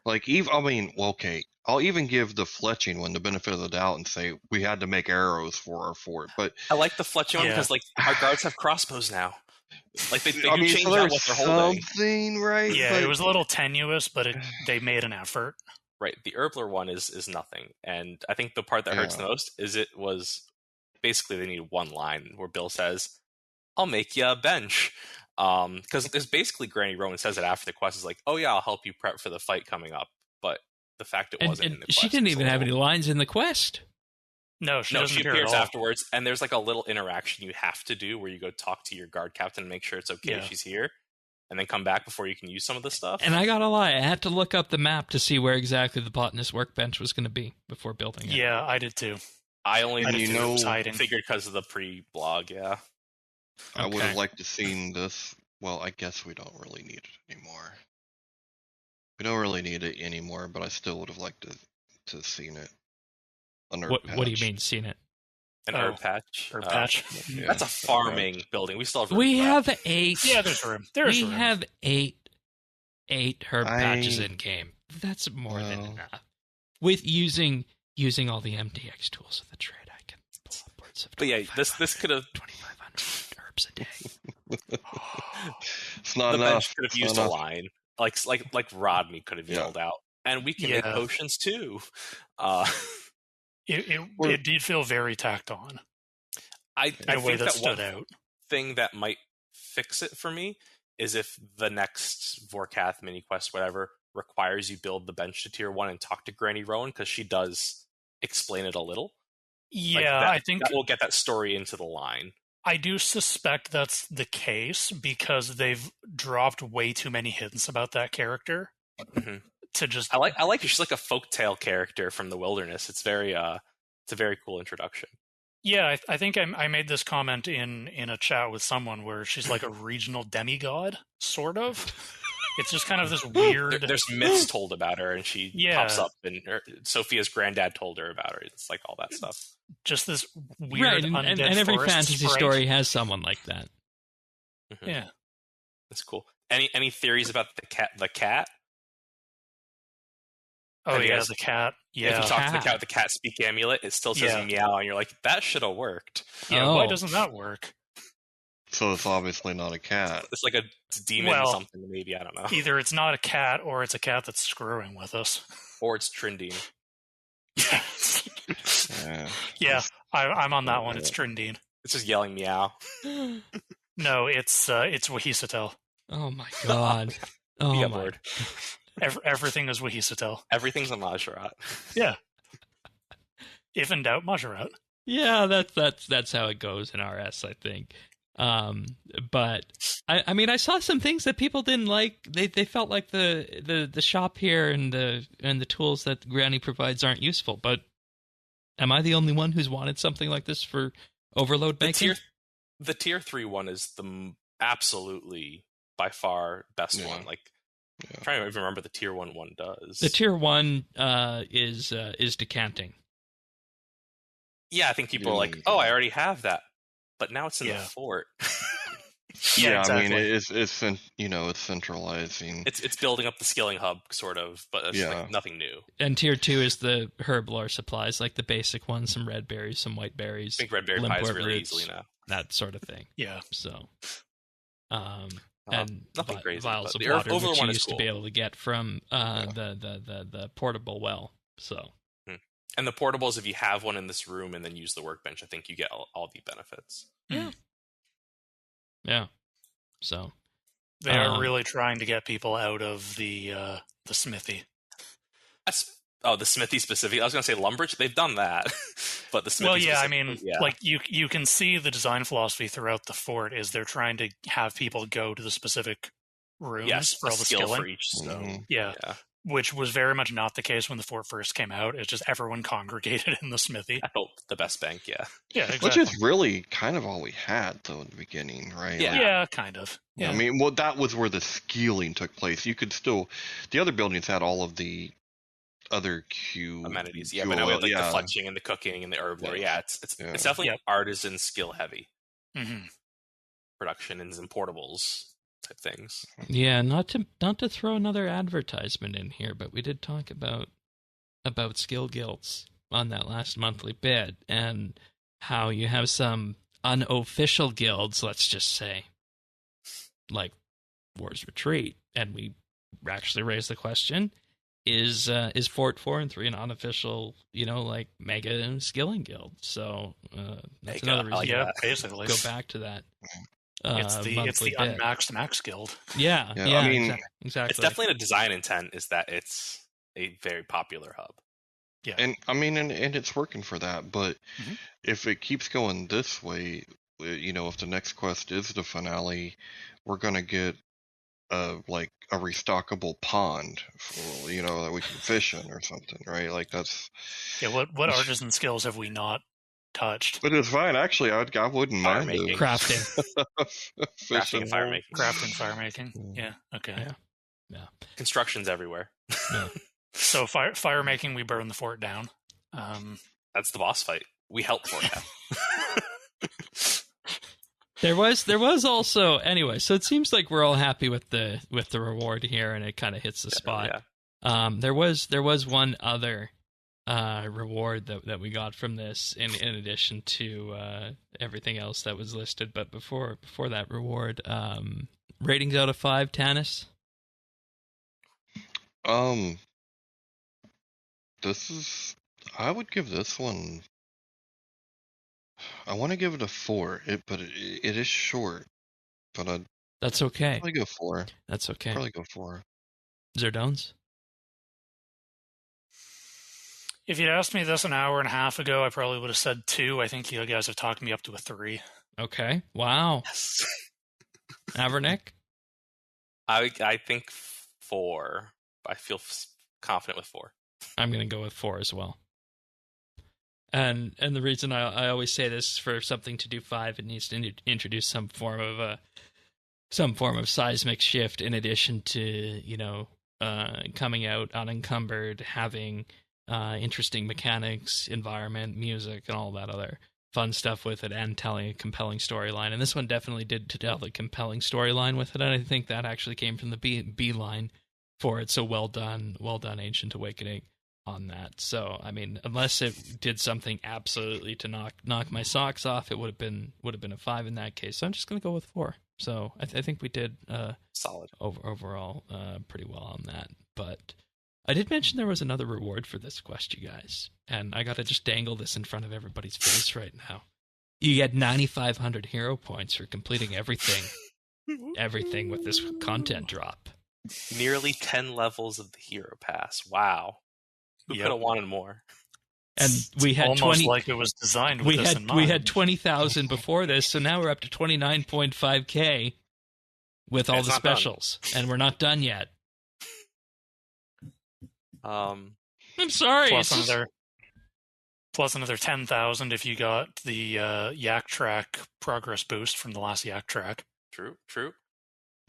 B: Like I'll even give the fletching one the benefit of the doubt and say we had to make arrows for our fort. But
D: I like the fletching one because like our guards have crossbows now. Like they change out what they're holding.
B: Something, right?
C: Yeah, but it was a little tenuous, but they made an effort.
D: Right. The Herbler one is nothing. And I think the part that hurts the most is it was basically they need one line where Bill says, I'll make you a bench. Because there's basically Granny Rowan says it after the quest is like, oh yeah, I'll help you prep for the fight coming up. But the fact it wasn't in the quest.
A: She didn't even have any lines in the quest.
C: No, she
D: appears afterwards, and there's like a little interaction you have to do where you go talk to your guard captain and make sure it's okay if she's here, and then come back before you can use some of the stuff.
A: And I gotta lie, I had to look up the map to see where exactly the botanist workbench was going to be before building it.
C: Yeah, I did too.
D: I only figured because of the pre-blog, yeah.
B: I would have liked to seen this. Well, I guess we don't really need it anymore. We don't really need it anymore, but I still would have liked to have seen it.
A: What do you mean, seen it?
D: An herb patch.
C: Herb patch.
B: Yeah,
D: that's a farming building. We still have room
A: We
D: for
A: have
D: that.
A: 8.
C: Yeah, there's room.
A: We have 8 herb patches in game. That's more than enough. With using all the MDX tools of the trade, I can pull upwards of.
D: But yeah, this could have
A: 2,500 herbs a day.
B: It's not
D: the
B: enough.
D: bench could have used a line like Rodney could have yelled out, and we can make potions too.
C: It did feel very tacked on.
D: I
C: in a way
D: think
C: that
D: that
C: stood
D: one
C: out.
D: thing that might fix it for me is if the next Vorkath mini quest, whatever, requires you build the bench to tier 1 and talk to Granny Rowan, because she does explain it a little.
C: Yeah, I think
D: that will get that story into the line.
C: I do suspect that's the case because they've dropped way too many hints about that character.
D: Mm-hmm.
C: To just,
D: I like her. She's like a folktale character from the wilderness. It's a very cool introduction.
C: Yeah, I think I made this comment in a chat with someone where she's like a regional demigod, sort of. It's just kind of this weird.
D: There's myths told about her, and she pops up, and Sophia's granddad told her about her. It's like all that stuff.
C: Just this weird undead
A: and every fantasy
C: sprite.
A: story has someone like that.
D: Mm-hmm.
C: Yeah,
D: that's cool. Any theories about the cat?
C: Oh yeah, the cat. Yeah,
D: if you talk to the cat with the cat speak amulet, it still says meow, and you're like, that should have worked.
C: Yeah, why doesn't that work?
B: So it's obviously not a cat.
D: It's like a demon or something, maybe. I don't know.
C: Either it's not a cat, or it's a cat that's screwing with us.
D: Or it's Trindine.
C: Yeah, I'm on that one. It's Trindine.
D: It's just yelling meow.
C: No, it's Wahisatel.
A: Oh my god. Oh
D: my
A: word.
C: Everything is Wahisatel.
D: Everything's a Majorat.
C: Yeah. If in doubt, Majorat.
A: Yeah, that's how it goes in RS, I think. But I mean, I saw some things that people didn't like. They felt like the shop here and the tools that Granny provides aren't useful. But am I the only one who's wanted something like this for overload banking?
D: The tier 3 one is the absolutely by far best one. Like, I'm trying to even remember the tier 1 does.
A: The tier 1 is decanting.
D: Yeah, I think people are like, oh, I already have that, but now it's in the fort.
B: Yeah,
C: exactly.
B: I mean, it's centralizing.
D: It's building up the skilling hub, sort of, but it's like nothing new.
A: And tier 2 is the herb lore supplies, like the basic ones, some red berries, some white berries.
D: I think red berry pies really
A: roots,
D: easily now.
A: That sort of thing.
C: Yeah.
A: So, and
D: nothing crazy.
A: Vials of
D: the
A: water,
D: over
A: which
D: one
A: you
D: is
A: used
D: cool.
A: to be able to get from the portable well. So.
D: And the portables, if you have one in this room and then use the workbench, I think you get all the benefits.
A: Yeah. Yeah. So
C: they are really trying to get people out of the smithy.
D: The smithy specific. I was going to say Lumbridge. They've done that, but the smithy.
C: Well, yeah, I mean, like you can see the design philosophy throughout the fort is they're trying to have people go to the specific rooms for all the skilling.
D: For each stone.
C: Yeah. Which was very much not the case when the fort first came out. It's just everyone congregated in the smithy.
D: I hope the best bank,
C: Yeah, exactly.
B: Which is really kind of all we had, though, in the beginning, right?
C: Yeah, kind of. Yeah.
B: I mean, well, that was where the skilling took place. You could still... The other buildings had all of the other
D: amenities. Yeah, but now we have like the fletching and the cooking and the herb lore. Yeah, it's definitely artisan skill heavy.
C: Mm-hmm.
D: Production and importables type things.
A: Yeah, not to throw another advertisement in here, but we did talk about skill guilds on that last monthly bid and how you have some unofficial guilds, let's just say, like War's Retreat, and we actually raised the question: is Fort 4 and 3 an unofficial, like mega skilling guild? So that's another reason.
C: Basically,
A: go back to that.
C: It's the unmaxed max guild.
A: Yeah,
B: I mean,
A: exactly.
D: It's definitely a design intent is that it's a very popular hub.
C: Yeah,
B: and I mean, and it's working for that. But if it keeps going this way, if the next quest is the finale, we're gonna get like a restockable pond, that we can fish in or something, right? Like that's
C: What artisan skills have we not touched?
B: But it's fine. Actually, I wouldn't mind
A: crafting,
D: crafting and fire making.
C: Crafting, fire making. Yeah. Okay.
A: Yeah. Yeah.
D: Construction's everywhere.
A: Yeah.
C: So fire making, we burn the fort down.
D: That's the boss fight. We help Vorkath.
A: There was also anyway. So it seems like we're all happy with the reward here, and it kind of hits the spot. Yeah. There was one other reward that we got from this in addition to everything else that was listed. But before that reward, ratings out of 5, Tanis.
B: I would give this one. I want to give it a 4. But it is short. But
A: that's okay.
B: Probably go 4.
A: That's okay.
B: Probably go 4.
A: Zerdones.
C: If you'd asked me this an hour and a half ago, I probably would have said 2. I think you guys have talked me up to a 3.
A: Okay. Wow.
D: Yes.
A: Avernick?
D: I think 4. I feel confident with 4.
A: I'm going to go with 4 as well. And the reason I always say this, for something to do 5, it needs to introduce some form of seismic shift in addition to coming out unencumbered, having interesting mechanics, environment, music, and all that other fun stuff with it, and telling a compelling storyline. And this one definitely did tell a compelling storyline with it, and I think that actually came from the B line for it. So well done, Ancient Awakening on that. So I mean, unless it did something absolutely to knock my socks off, it would have been a 5 in that case. So I'm just going to go with 4. So I think we did
D: solid
A: overall pretty well on that. But I did mention there was another reward for this quest, you guys, and I got to just dangle this in front of everybody's face right now. You get 9,500 hero points for completing everything with this content drop.
D: Nearly 10 levels of the hero pass. Wow. Who could have wanted more?
A: And we had
C: almost like it was designed with this in mind.
A: We had 20,000 before this, so now we're up to 29.5k with all the specials, and we're not done yet. I'm sorry.
C: Plus another 10,000 if you got the Yak Track progress boost from the last Yak Track.
D: True.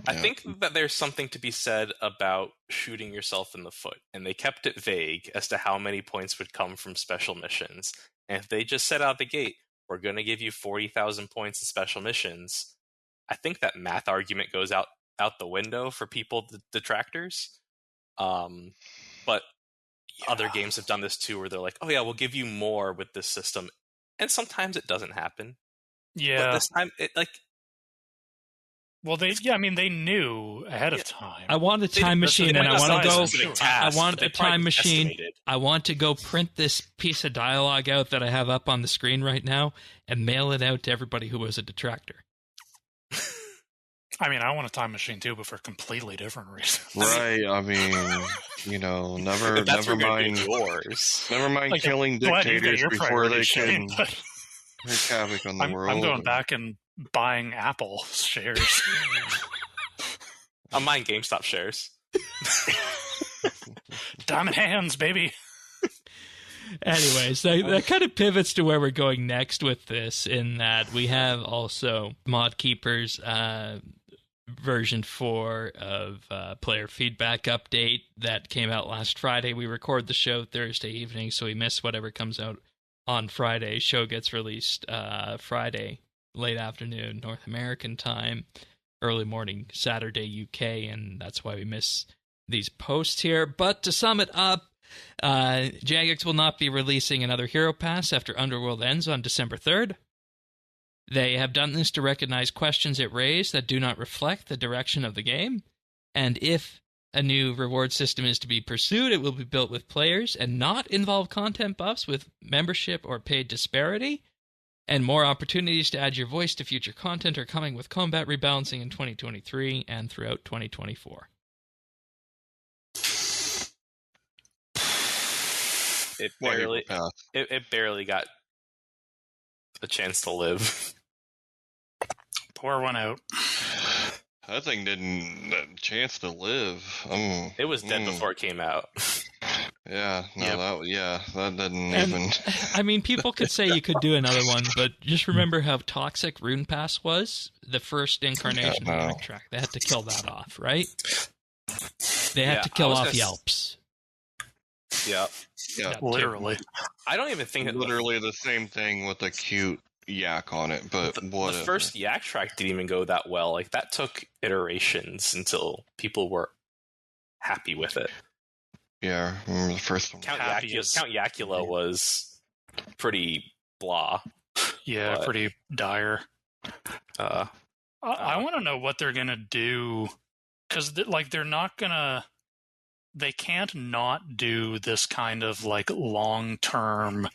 D: I think that there's something to be said about shooting yourself in the foot, and they kept it vague as to how many points would come from special missions. And if they just said out the gate, we're going to give you 40,000 points in special missions, I think that math argument goes out the window for people, the detractors. But other games have done this too, where they're like, oh yeah, we'll give you more with this system. And sometimes it doesn't happen.
C: Yeah.
D: But this time,
C: well, they knew ahead of time.
A: I want a time machine, and I want to go. I want a time machine.
D: Estimated.
A: I want to go print this piece of dialogue out that I have up on the screen right now and mail it out to everybody who was a detractor.
C: I mean, I want a time machine too, but for completely different reasons.
B: Right. I mean, never mind yours. Never mind killing dictators before they can wreak havoc on the world.
C: I'm going back and buying Apple shares.
D: I'm buying GameStop shares.
C: Diamond hands, baby.
A: Anyways, that kind of pivots to where we're going next with this, in that we have also Mod Keeper's version 4 of player feedback update that came out last Friday. We record the show Thursday evening, so we miss whatever comes out on Friday. Show gets released Friday late afternoon North American time, early morning Saturday UK, and that's why we miss these posts here. But to sum it up, Jagex will not be releasing another Hero Pass after Underworld ends on December 3rd. They have done this to recognize questions it raised that do not reflect the direction of the game, and if a new reward system is to be pursued, it will be built with players and not involve content buffs with membership or paid disparity. And more opportunities to add your voice to future content are coming with combat rebalancing in 2023 and throughout 2024.
D: It barely got a chance to live.
C: Pour one out.
B: That thing didn't have a chance to live.
D: It was dead before it came out.
B: Yeah, no, that didn't even...
A: I mean, people could say you could do another one, but just remember how toxic Rune Pass was, the first incarnation of the track. They had to kill that off, right? They have to kill off Yelps.
D: Yeah,
C: literally.
D: I don't even think
B: literally the same thing with a cute yak on it, but
D: the first yak track didn't even go that well. Like, that took iterations until people were happy with it.
B: Yeah, I remember the first one.
D: Count Yakula was pretty blah.
C: Yeah, pretty dire. I want to know what they're gonna do, because they're not gonna. They can't not do this kind of like long-term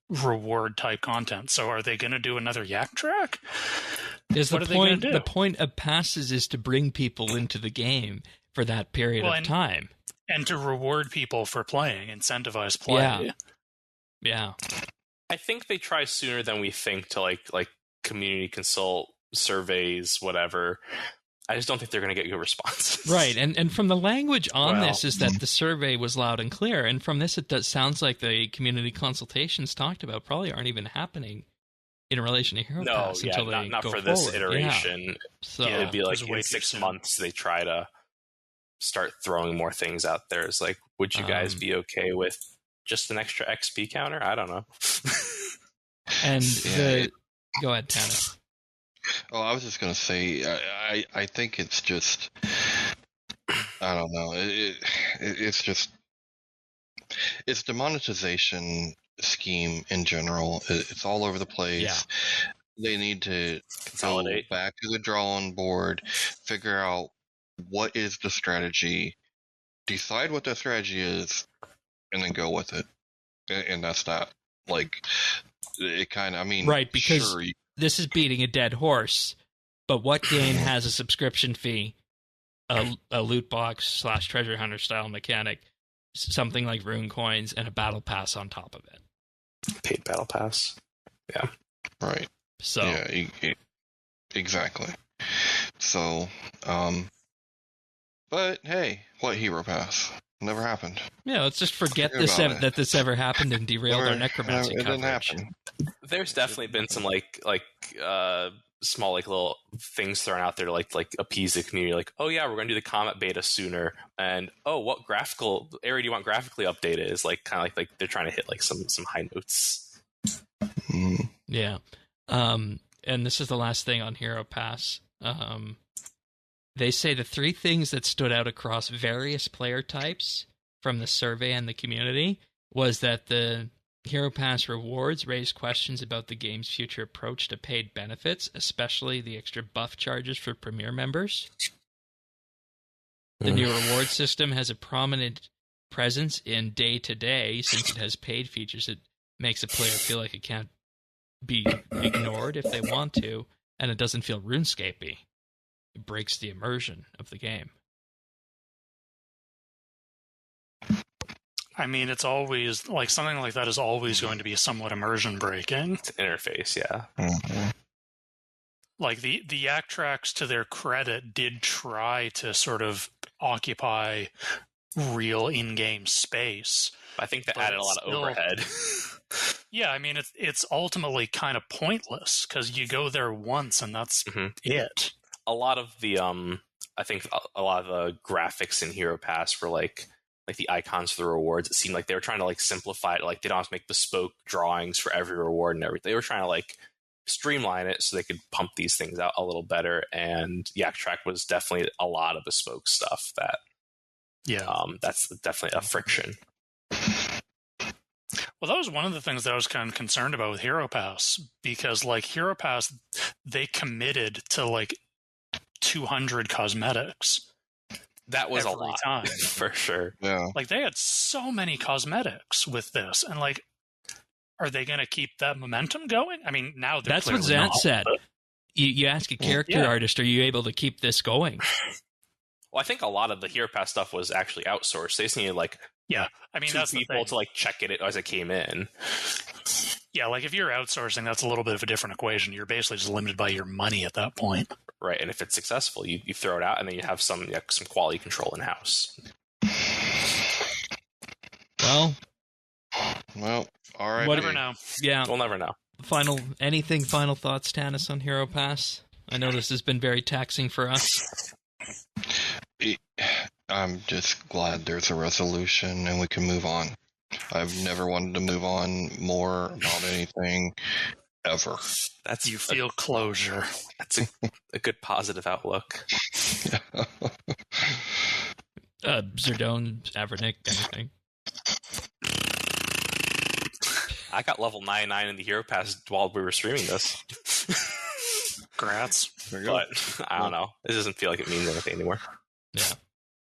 C: reward type content. So are they going to do another yak track?
A: The point of passes is to bring people into the game for that period of time.
C: And to reward people for playing, incentivize play.
A: Yeah.
D: I think they try sooner than we think to like community consult, surveys, whatever. I just don't think they're going to get good responses.
A: Right, and from the language on this is that the survey was loud and clear, and from this it sounds like the community consultations talked about probably aren't even happening in relation to Hero Pass until they
D: not
A: go
D: for
A: forward.
D: this iteration.
A: Yeah. So
D: it'd be like in 6 months they try to start throwing more things out there. It's like, would you guys be okay with just an extra XP counter? I don't know.
A: And go ahead, Tannis.
B: Oh, I was just going to say, I think it's just, I don't know. It's just, it's the monetization scheme in general. It's all over the place.
A: Yeah.
B: They need to
D: consolidate,
B: go back to the drawing board, figure out what is the strategy, decide what that strategy is, and then go with it. And that's that. Like, it kind of, I mean,
A: right, because
B: sure,
A: this is beating a dead horse, but what game has a subscription fee, a loot box / treasure hunter style mechanic, something like rune coins, and a battle pass on top of it?
D: Paid battle pass. Yeah.
B: Right.
A: So.
B: Yeah, exactly. So, but hey, what Hero Pass? Never happened.
A: Yeah, let's just forget that this ever happened and derailed our necromancy coverage.
B: Didn't happen.
D: There's definitely been some like small like little things thrown out there to like appease the community. Like, oh yeah, we're going to do the Comet beta sooner, and oh, what graphical area do you want graphically updated? Is like kind of like they're trying to hit like some high notes.
A: Yeah, and this is the last thing on Hero Pass. They say the 3 things that stood out across various player types from the survey and the community was that the Hero Pass rewards raised questions about the game's future approach to paid benefits, especially the extra buff charges for Premier members. The new reward system has a prominent presence in day-to-day since it has paid features. It makes a player feel like it can't be ignored if they want to, and it doesn't feel RuneScape-y. It breaks the immersion of the game.
C: I mean, it's always like something like that is always going to be somewhat immersion breaking.
D: It's an interface, yeah.
B: Mm-hmm.
C: Like the yak tracks, to their credit, did try to sort of occupy real in-game space.
D: I think they added a lot of overhead.
C: Yeah, I mean, it's ultimately kind of pointless because you go there once and that's it.
D: A lot of the I think a lot of the graphics in Hero Pass were like the icons for the rewards. It seemed like they were trying to like simplify it. Like they don't have to make bespoke drawings for every reward and everything. They were trying to like streamline it so they could pump these things out a little better. And Yak Track was definitely a lot of bespoke stuff that that's definitely a friction.
C: Well, that was one of the things that I was kind of concerned about with Hero Pass, because like Hero Pass, they committed to like 200 cosmetics.
D: That was a lot time. For sure.
B: Yeah.
C: Like they had so many cosmetics with this, and like, are they going to keep that momentum going? I mean, now
A: that's what Zant said. You ask a character artist, are you able to keep this going?
D: Well, I think a lot of the Hero Pass stuff was actually outsourced. They just needed like
C: I mean,
D: 2
C: that's
D: people to like check it as it came in.
C: Yeah, like if you're outsourcing, that's a little bit of a different equation. You're basically just limited by your money at that point.
D: Right, and if it's successful, you throw it out, and then you have some quality control in house.
A: Well,
B: all right.
C: Whatever now.
A: Yeah,
D: we'll never know.
A: Final thoughts, Tannis, on Hero Pass? I know this has been very taxing for us.
B: I'm just glad there's a resolution and we can move on. I've never wanted to move on more about anything ever.
C: You feel closure.
D: That's a good positive outlook.
A: Zerdone, Avernick, anything?
D: I got level 99 in the Hero Pass while we were streaming this.
C: Congrats.
D: But I don't know. It doesn't feel like it means anything anymore.
A: Yeah,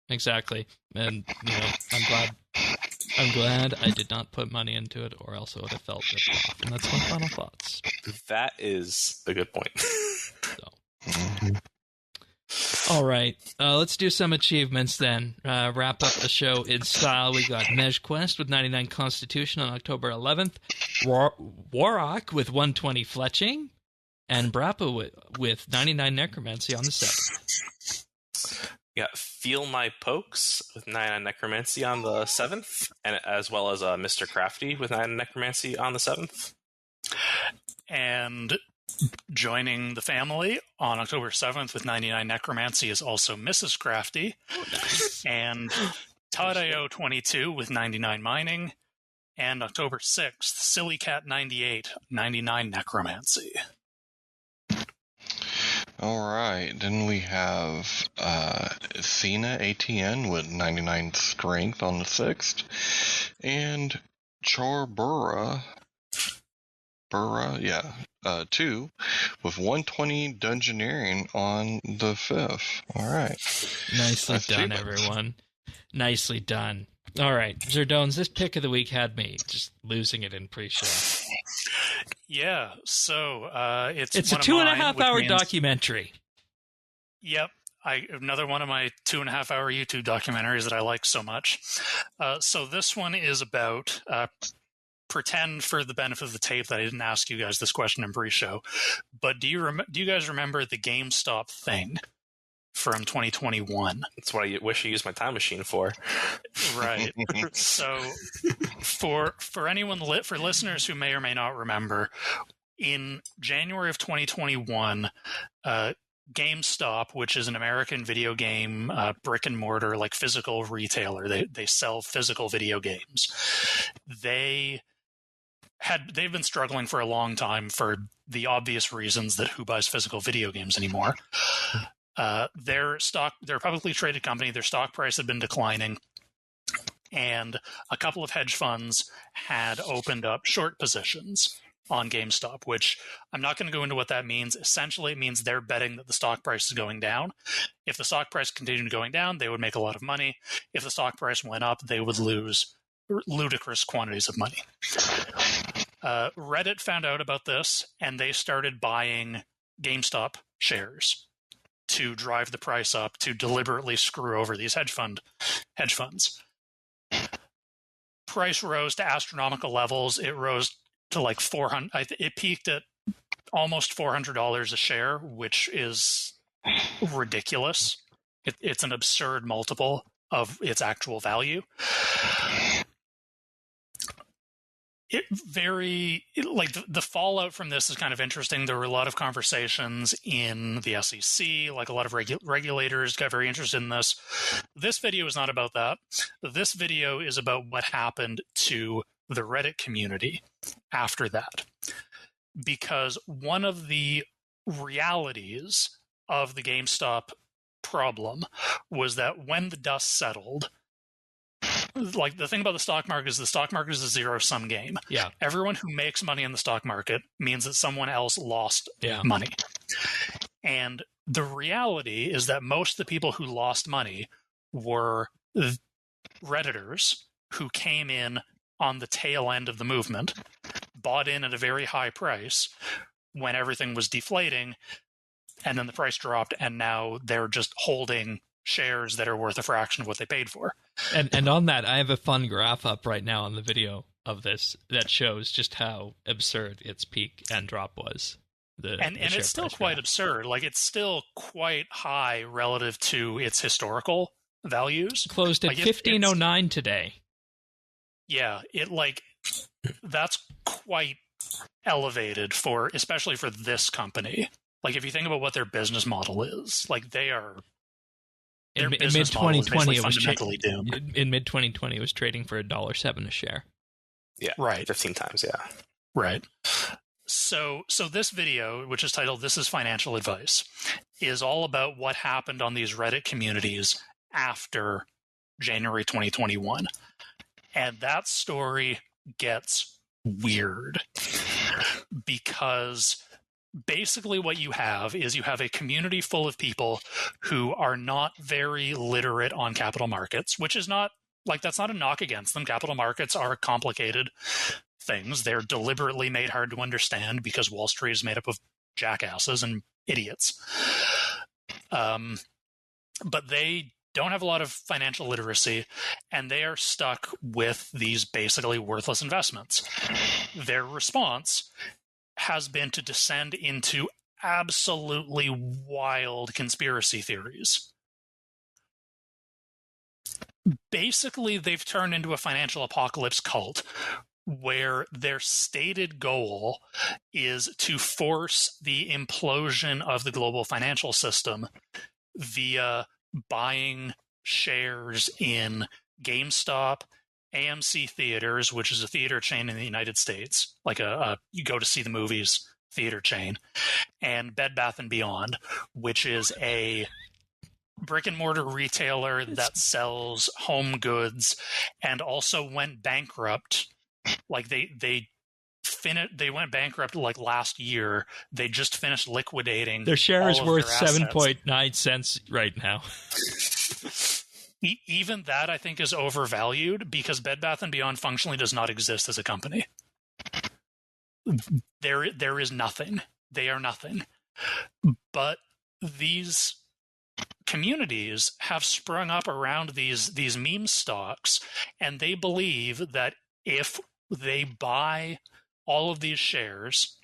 A: exactly. And I'm glad I did not put money into it, or else I would have felt ripped off. And that's my final thoughts.
D: That is a good point.
A: All right, let's do some achievements then. Wrap up the show in style. We got Mej Quest with 99 Constitution on October 11th, Warrock with 120 Fletching, and Brappa with 99 Necromancy on the 7th.
D: We got Feel My Pokes with 99 Necromancy on the 7th, and as well as Mr. Crafty with 99 Necromancy on the 7th.
C: And joining the family on October 7th with 99 Necromancy is also Mrs. Crafty.
A: Oh, nice.
C: And Tadeo 22 with 99 Mining. And October 6th, Silly Cat 98, 99 Necromancy.
B: All right, then we have Cena ATN with 99 Strength on the 6th, and Charbura, 2 with 120 Dungeoneering on the 5th. All right.
A: Nicely done, everyone. Nicely done. All right, Zerdones, this pick of the week had me just losing it in pre-show.
C: Yeah, so it's
A: a 2.5 hour documentary.
C: Yep, another one of my 2.5 hour YouTube documentaries that I like so much. So this one is about pretend for the benefit of the tape that I didn't ask you guys this question in pre-show, but do you guys remember the GameStop thing from 2021?
D: That's what I wish I used my time machine for.
C: Right. So for listeners who may or may not remember, in January of 2021, GameStop, which is an American video game brick and mortar, like physical retailer, they sell physical video games. They've been struggling for a long time for the obvious reasons that who buys physical video games anymore. They're a publicly traded company. Their stock price had been declining, and a couple of hedge funds had opened up short positions on GameStop, which I'm not going to go into what that means. Essentially, it means they're betting that the stock price is going down. If the stock price continued going down, they would make a lot of money. If the stock price went up, they would lose ludicrous quantities of money. Reddit found out about this, and they started buying GameStop shares to drive the price up, to deliberately screw over these hedge funds. Price rose to astronomical levels. It rose to like $400. It peaked at almost $400 a share, which is ridiculous. It's an absurd multiple of its actual value. The fallout from this is kind of interesting. There were a lot of conversations in the SEC, like a lot of regulators got very interested in this. This video is not about that. This video is about what happened to the Reddit community after that. Because one of the realities of the GameStop problem was that when the dust settled, like the thing about the stock market is a zero-sum game.
A: Yeah.
C: Everyone who makes money in the stock market means that someone else lost money. And the reality is that most of the people who lost money were Redditors who came in on the tail end of the movement, bought in at a very high price when everything was deflating, and then the price dropped, and now they're just holding shares that are worth a fraction of what they paid for.
A: And on that, I have a fun graph up right now on the video of this that shows just how absurd its peak and drop was.
C: And it's still quite absurd. Like, it's still quite high relative to its historical values.
A: Closed at 1509 today.
C: Yeah, that's quite elevated especially for this company. Like, if you think about what their business model is, like, they are
A: in mid 2020 it was fundamentally doomed. In mid 2020 it was trading for $1.07 a share.
D: Yeah,
C: right.
D: 15 times. Yeah,
C: right. So this video, which is titled "This is Financial Advice," is all about what happened on these Reddit communities after January 2021, and that story gets weird because basically what you have is you have a community full of people who are not very literate on capital markets, which is not like that's not a knock against them. Capital markets are complicated things. They're deliberately made hard to understand because Wall Street is made up of jackasses and idiots. But they don't have a lot of financial literacy, and they are stuck with these basically worthless investments. Their response has been to descend into absolutely wild conspiracy theories. Basically, they've turned into a financial apocalypse cult where their stated goal is to force the implosion of the global financial system via buying shares in GameStop, AMC Theaters, which is a theater chain in the United States, like you go to see the movies theater chain, and Bed Bath & Beyond, which is a brick-and-mortar retailer that sells home goods and also went bankrupt. Like they went bankrupt like last year. They just finished liquidating.
A: Their share is worth 7.9 cents right now.
C: Even that, I think, is overvalued because Bed Bath & Beyond functionally does not exist as a company. There is nothing. They are nothing. But these communities have sprung up around these meme stocks, and they believe that if they buy all of these shares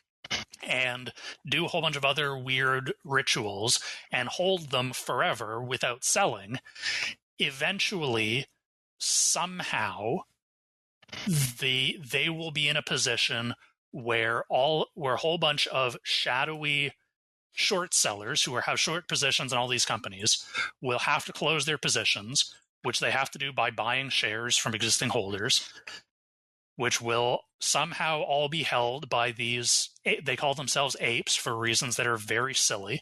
C: and do a whole bunch of other weird rituals and hold them forever without selling, eventually, somehow, they will be in a position where a whole bunch of shadowy short sellers who have short positions in all these companies will have to close their positions, which they have to do by buying shares from existing holders, which will somehow all be held by these, they call themselves apes for reasons that are very silly.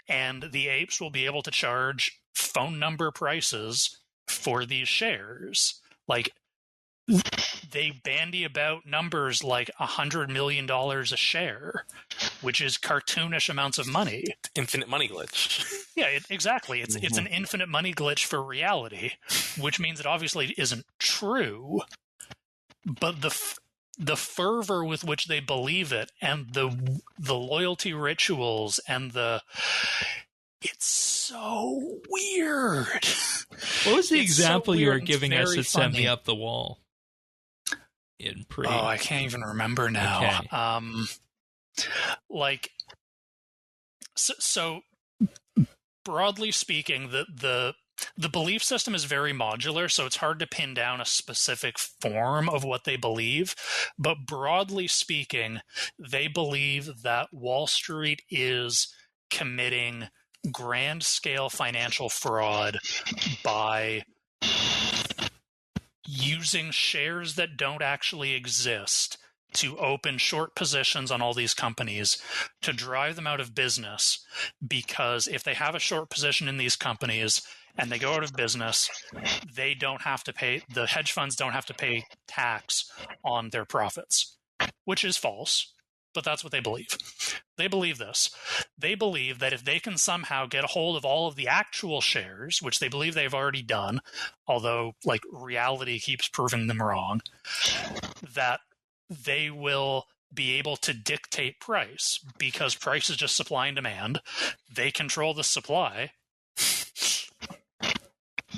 C: And the apes will be able to charge phone number prices for these shares. Like, they bandy about numbers like $100 million a share, which is cartoonish amounts of money.
D: Infinite money glitch.
C: Yeah, exactly. It's an infinite money glitch for reality, which means it obviously isn't true. But the fervor with which they believe it, and the loyalty rituals, and it's so weird.
A: What was the example you were giving us that sent me up the wall?
C: I can't even remember now.
A: Okay.
C: So broadly speaking, the belief system is very modular, so it's hard to pin down a specific form of what they believe. But broadly speaking, they believe that Wall Street is committing grand-scale financial fraud by using shares that don't actually exist to open short positions on all these companies to drive them out of business, because if they have a short position in these companies and they go out of business, they don't have to pay, the hedge funds don't have to pay tax on their profits, which is false, but that's what they believe. They believe this. They believe that if they can somehow get a hold of all of the actual shares, which they believe they've already done, although like reality keeps proving them wrong, that they will be able to dictate price, because price is just supply and demand. They control the supply.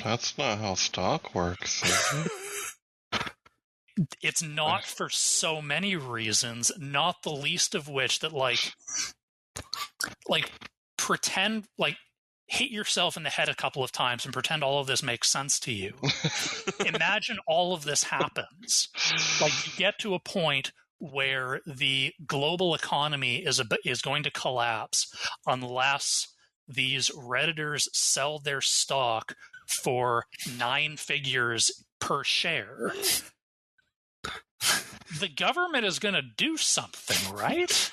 B: That's not how stock works, is it?
C: It's not for so many reasons, not the least of which that like pretend, like, hit yourself in the head a couple of times and pretend all of this makes sense to you. Imagine all of this happens. Like, you get to a point where the global economy is going to collapse unless these Redditors sell their stock for 9 figures per share. The government is going to do something, right?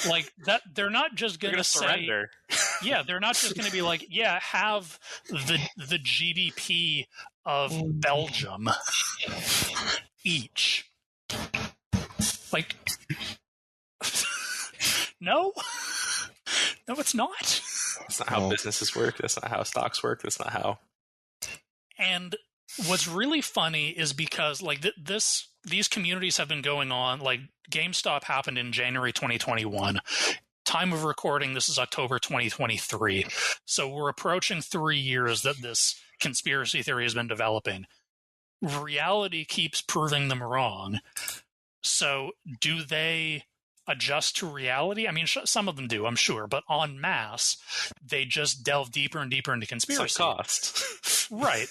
C: Like that, they're not just going to say,
D: surrender.
C: Yeah, they're not just going to be like, yeah, have the GDP of Belgium each. Like, no, it's not.
D: That's not how businesses work. That's not how stocks work. That's not how.
C: And what's really funny is because like these communities have been going on. Like GameStop happened in January 2021. Time of recording, this is October 2023. So we're approaching 3 years that this conspiracy theory has been developing. Reality keeps proving them wrong. So do they adjust to reality? I mean, some of them do, I'm sure, but en masse, they just delve deeper and deeper into conspiracy.
D: It's a cost.
C: Right.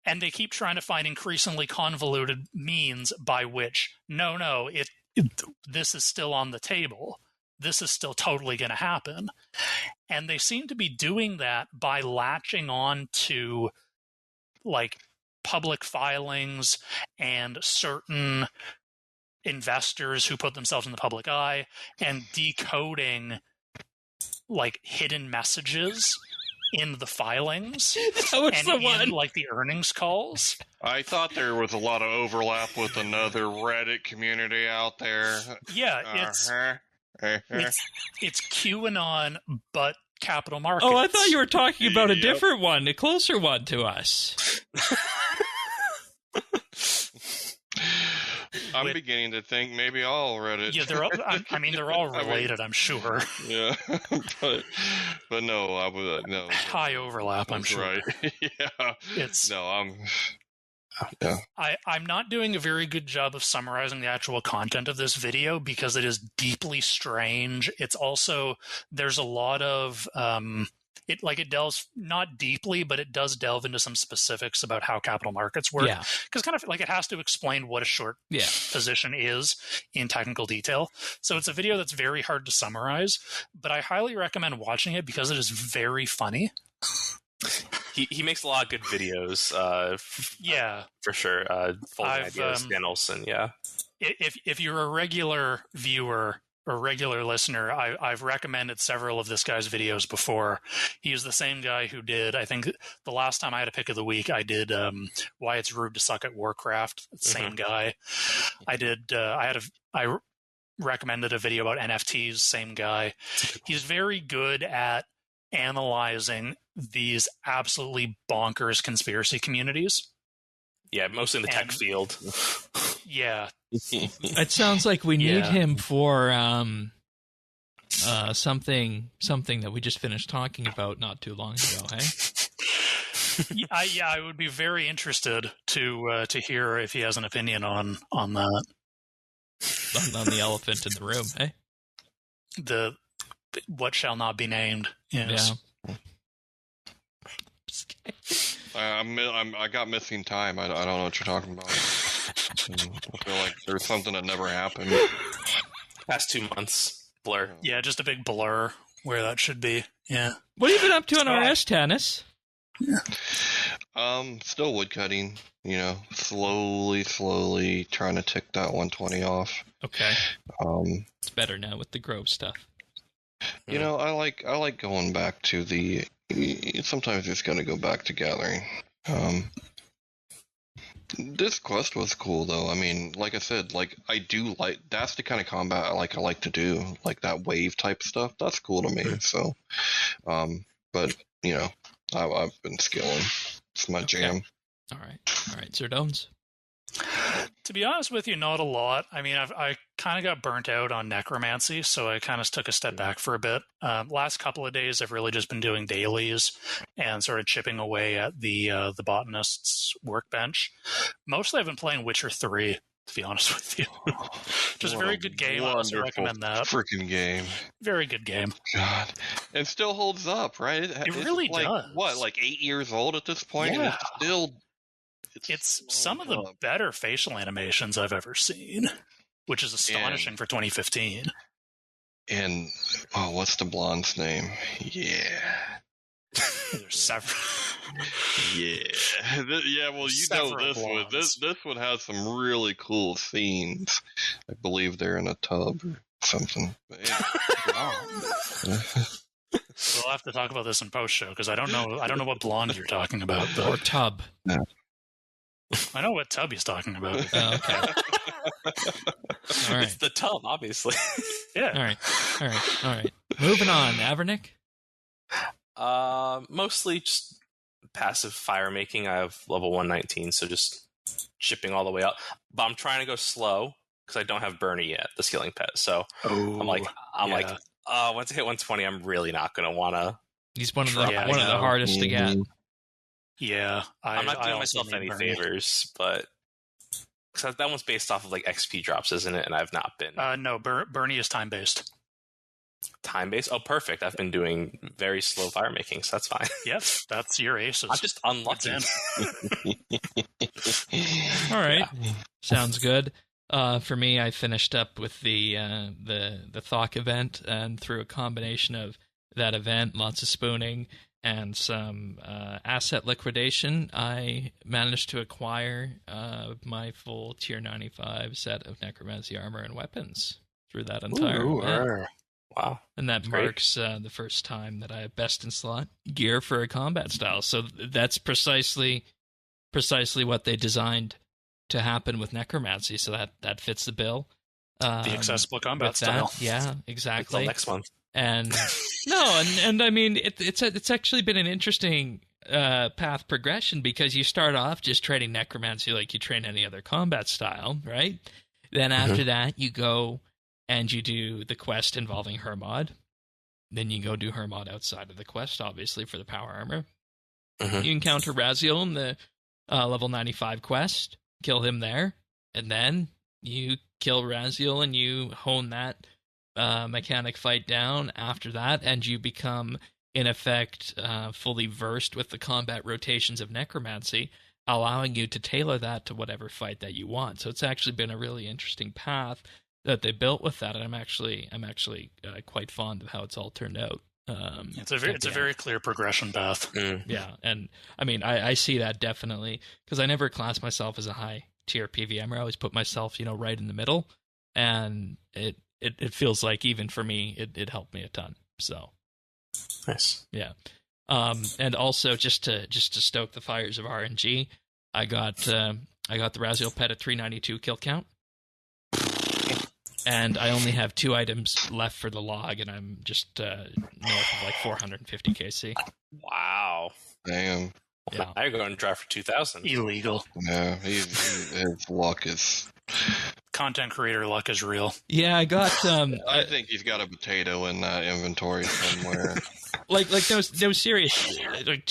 C: And they keep trying to find increasingly convoluted means by which, this is still on the table. This is still totally going to happen. And they seem to be doing that by latching on to like public filings and certain investors who put themselves in the public eye and decoding like hidden messages in the filings and in like the earnings calls.
B: I thought there was a lot of overlap with another Reddit community out there.
C: Yeah, it's QAnon, but capital markets.
A: Oh, I thought you were talking about a different one, a closer one to us.
B: I'm beginning to think maybe all Reddit.
C: Yeah, they're all related, I'm sure.
B: Yeah, but no, I would no
C: high overlap. I'm sure.
B: Right. Yeah,
C: I'm not doing a very good job of summarizing the actual content of this video because it is deeply strange. It's also there's a lot of it delves not deeply, but it does delve into some specifics about how capital markets work. Yeah. Because kind of like it has to explain what a short position is in technical detail. So it's a video that's very hard to summarize, but I highly recommend watching it because it is very funny.
D: He makes a lot of good videos. For sure. Folding Ideas, Dan Olson. Yeah.
C: If you're a regular viewer or regular listener, I've recommended several of this guy's videos before. He is the same guy who did, I think the last time I had a pick of the week, I did Why It's Rude to Suck at Warcraft. Same guy. I recommended a video about NFTs. Same guy. He's very good at analyzing these absolutely bonkers conspiracy communities.
D: Yeah, mostly in the tech field.
C: Yeah.
A: It sounds like we need him for something that we just finished talking about not too long ago, hey?
C: I would be very interested to hear if he has an opinion on that.
A: On the elephant in the room, hey?
C: The what shall not be named. Yes.
A: Yeah.
B: I got missing time. I don't know what you're talking about. I feel like there's something that never happened.
D: Past 2 months. Blur.
C: Yeah, just a big blur where that should be. Yeah.
A: What have you been up to on RS, Tannis?
B: Still woodcutting. Slowly trying to tick that 120 off.
A: Okay. It's better now with the Grove stuff.
B: I like going back to the. Sometimes it's going to go back to gathering. This quest was cool, though. I mean, like I said, I do like that's the kind of combat I like to do, like that wave type stuff. That's cool to me. So, but I've been skilling. It's my jam.
A: All right, Sir Dones.
C: To be honest with you, not a lot. I mean, I kind of got burnt out on necromancy, so I kind of took a step back for a bit. Last couple of days, I've really just been doing dailies and sort of chipping away at the botanist's workbench. Mostly, I've been playing Witcher 3, to be honest with you. Just a very good game. I also recommend that.
B: Freaking game.
C: Very good game.
B: God. It still holds up, right?
C: It really does.
B: What, 8 years old at this point?
C: Yeah.
B: And it's still...
C: It's some of the better facial animations I've ever seen, which is astonishing for 2015.
B: And what's the blonde's name? Yeah.
C: There's several.
B: Yeah. Well, you know this one. This one has some really cool scenes. I believe they're in a tub or something.
C: We'll have to talk about this in post show because I don't know what blonde you're talking about. But...
A: Or tub.
B: Yeah.
C: I know what tub he's talking about.
A: Oh, okay. All right.
D: It's the tub, obviously.
C: Yeah.
A: All right. Moving on, Avernick.
D: Mostly just passive fire making. I have level 119, so just chipping all the way up. But I'm trying to go slow because I don't have Bernie yet, the skilling pet. So I'm like, once I hit 120, I'm really not going to want to.
A: He's one of the hardest to get.
C: Yeah,
D: I'm not doing myself any favors, but because that one's based off of like XP drops, isn't it? And I've not been.
C: No, Bernie is time based.
D: Time based? Oh, perfect. I've been doing very slow fire making, so that's fine.
C: Yep, that's your aces.
D: I'm just unlucky.
A: All right, sounds good. For me, I finished up with the Thok event, and through a combination of that event, lots of spooning, and some asset liquidation, I managed to acquire my full tier 95 set of necromancy armor and weapons through that entire event.
D: Wow.
A: And that marks the first time that I have best in slot gear for a combat style. So that's precisely what they designed to happen with necromancy. So that fits the bill.
C: The accessible combat style.
A: Yeah, exactly.
D: Until next month.
A: And and I mean it's actually been an interesting path progression because you start off just training necromancy like you train any other combat style, right? Then after that you go and you do the quest involving Hermod. Then you go do Hermod outside of the quest, obviously, for the power armor. You encounter Raziel in the level 95 quest, kill him there, and then you kill Raziel and you hone that mechanic fight down after that, and you become, in effect, fully versed with the combat rotations of necromancy, allowing you to tailor that to whatever fight that you want. So it's actually been a really interesting path that they built with that, and I'm actually quite fond of how it's all turned out.
C: It's a very clear progression path.
A: Yeah, and I mean I see that definitely because I never classed myself as a high tier PVMer. I always put myself right in the middle, and it feels like even for me it helped me a ton. So
D: nice.
A: Yeah, and also just to stoke the fires of RNG, I got the Raziel pet at 392 kill count. And I only have 2 items left for the log, and I'm just north of like 450 KC.
D: Wow.
B: Damn.
A: Yeah.
D: Now you're going to draft for 2,000.
C: Illegal.
B: Yeah, his luck is...
C: Content creator luck is real.
A: Yeah, I got...
B: I think he's got a potato in that inventory somewhere.
A: like no serious. Like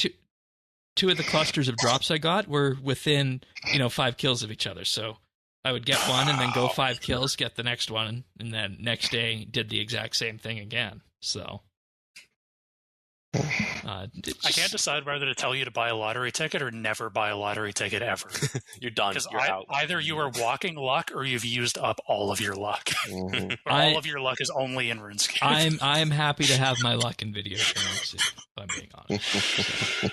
A: two of the clusters of drops I got were within 5 kills of each other, so... I would get one and then go 5 kills, get the next one, and then next day did the exact same thing again. So
C: I can't decide whether to tell you to buy a lottery ticket or never buy a lottery ticket ever.
D: You're done. You're out.
C: Either you are walking luck or you've used up all of your luck. All of your luck is only in RuneScape.
A: I'm happy to have my luck in video games, if I'm being honest.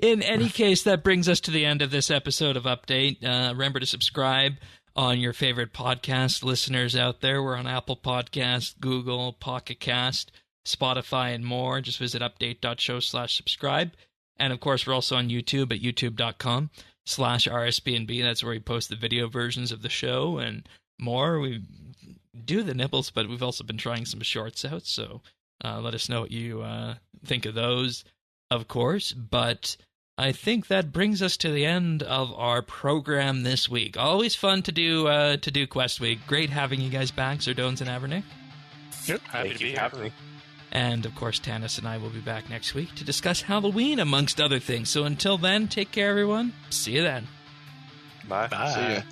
A: In any case, that brings us to the end of this episode of Update. Remember to subscribe on your favorite podcast listeners out there. We're on Apple Podcasts, Google, Pocket Cast, Spotify, and more. Just visit update.show/subscribe. And, of course, we're also on YouTube at youtube.com/RSBANDB. That's where we post the video versions of the show and more. We do the nibbles, but we've also been trying some shorts out, so let us know what you think of those. Of course, but I think that brings us to the end of our program this week. Always fun to do Quest Week. Great having you guys back, Zerdones and Avernick.
C: Yep, happy to be here.
A: And of course, Tanis and I will be back next week to discuss Halloween, amongst other things. So until then, take care, everyone. See you then.
D: Bye.
B: See ya.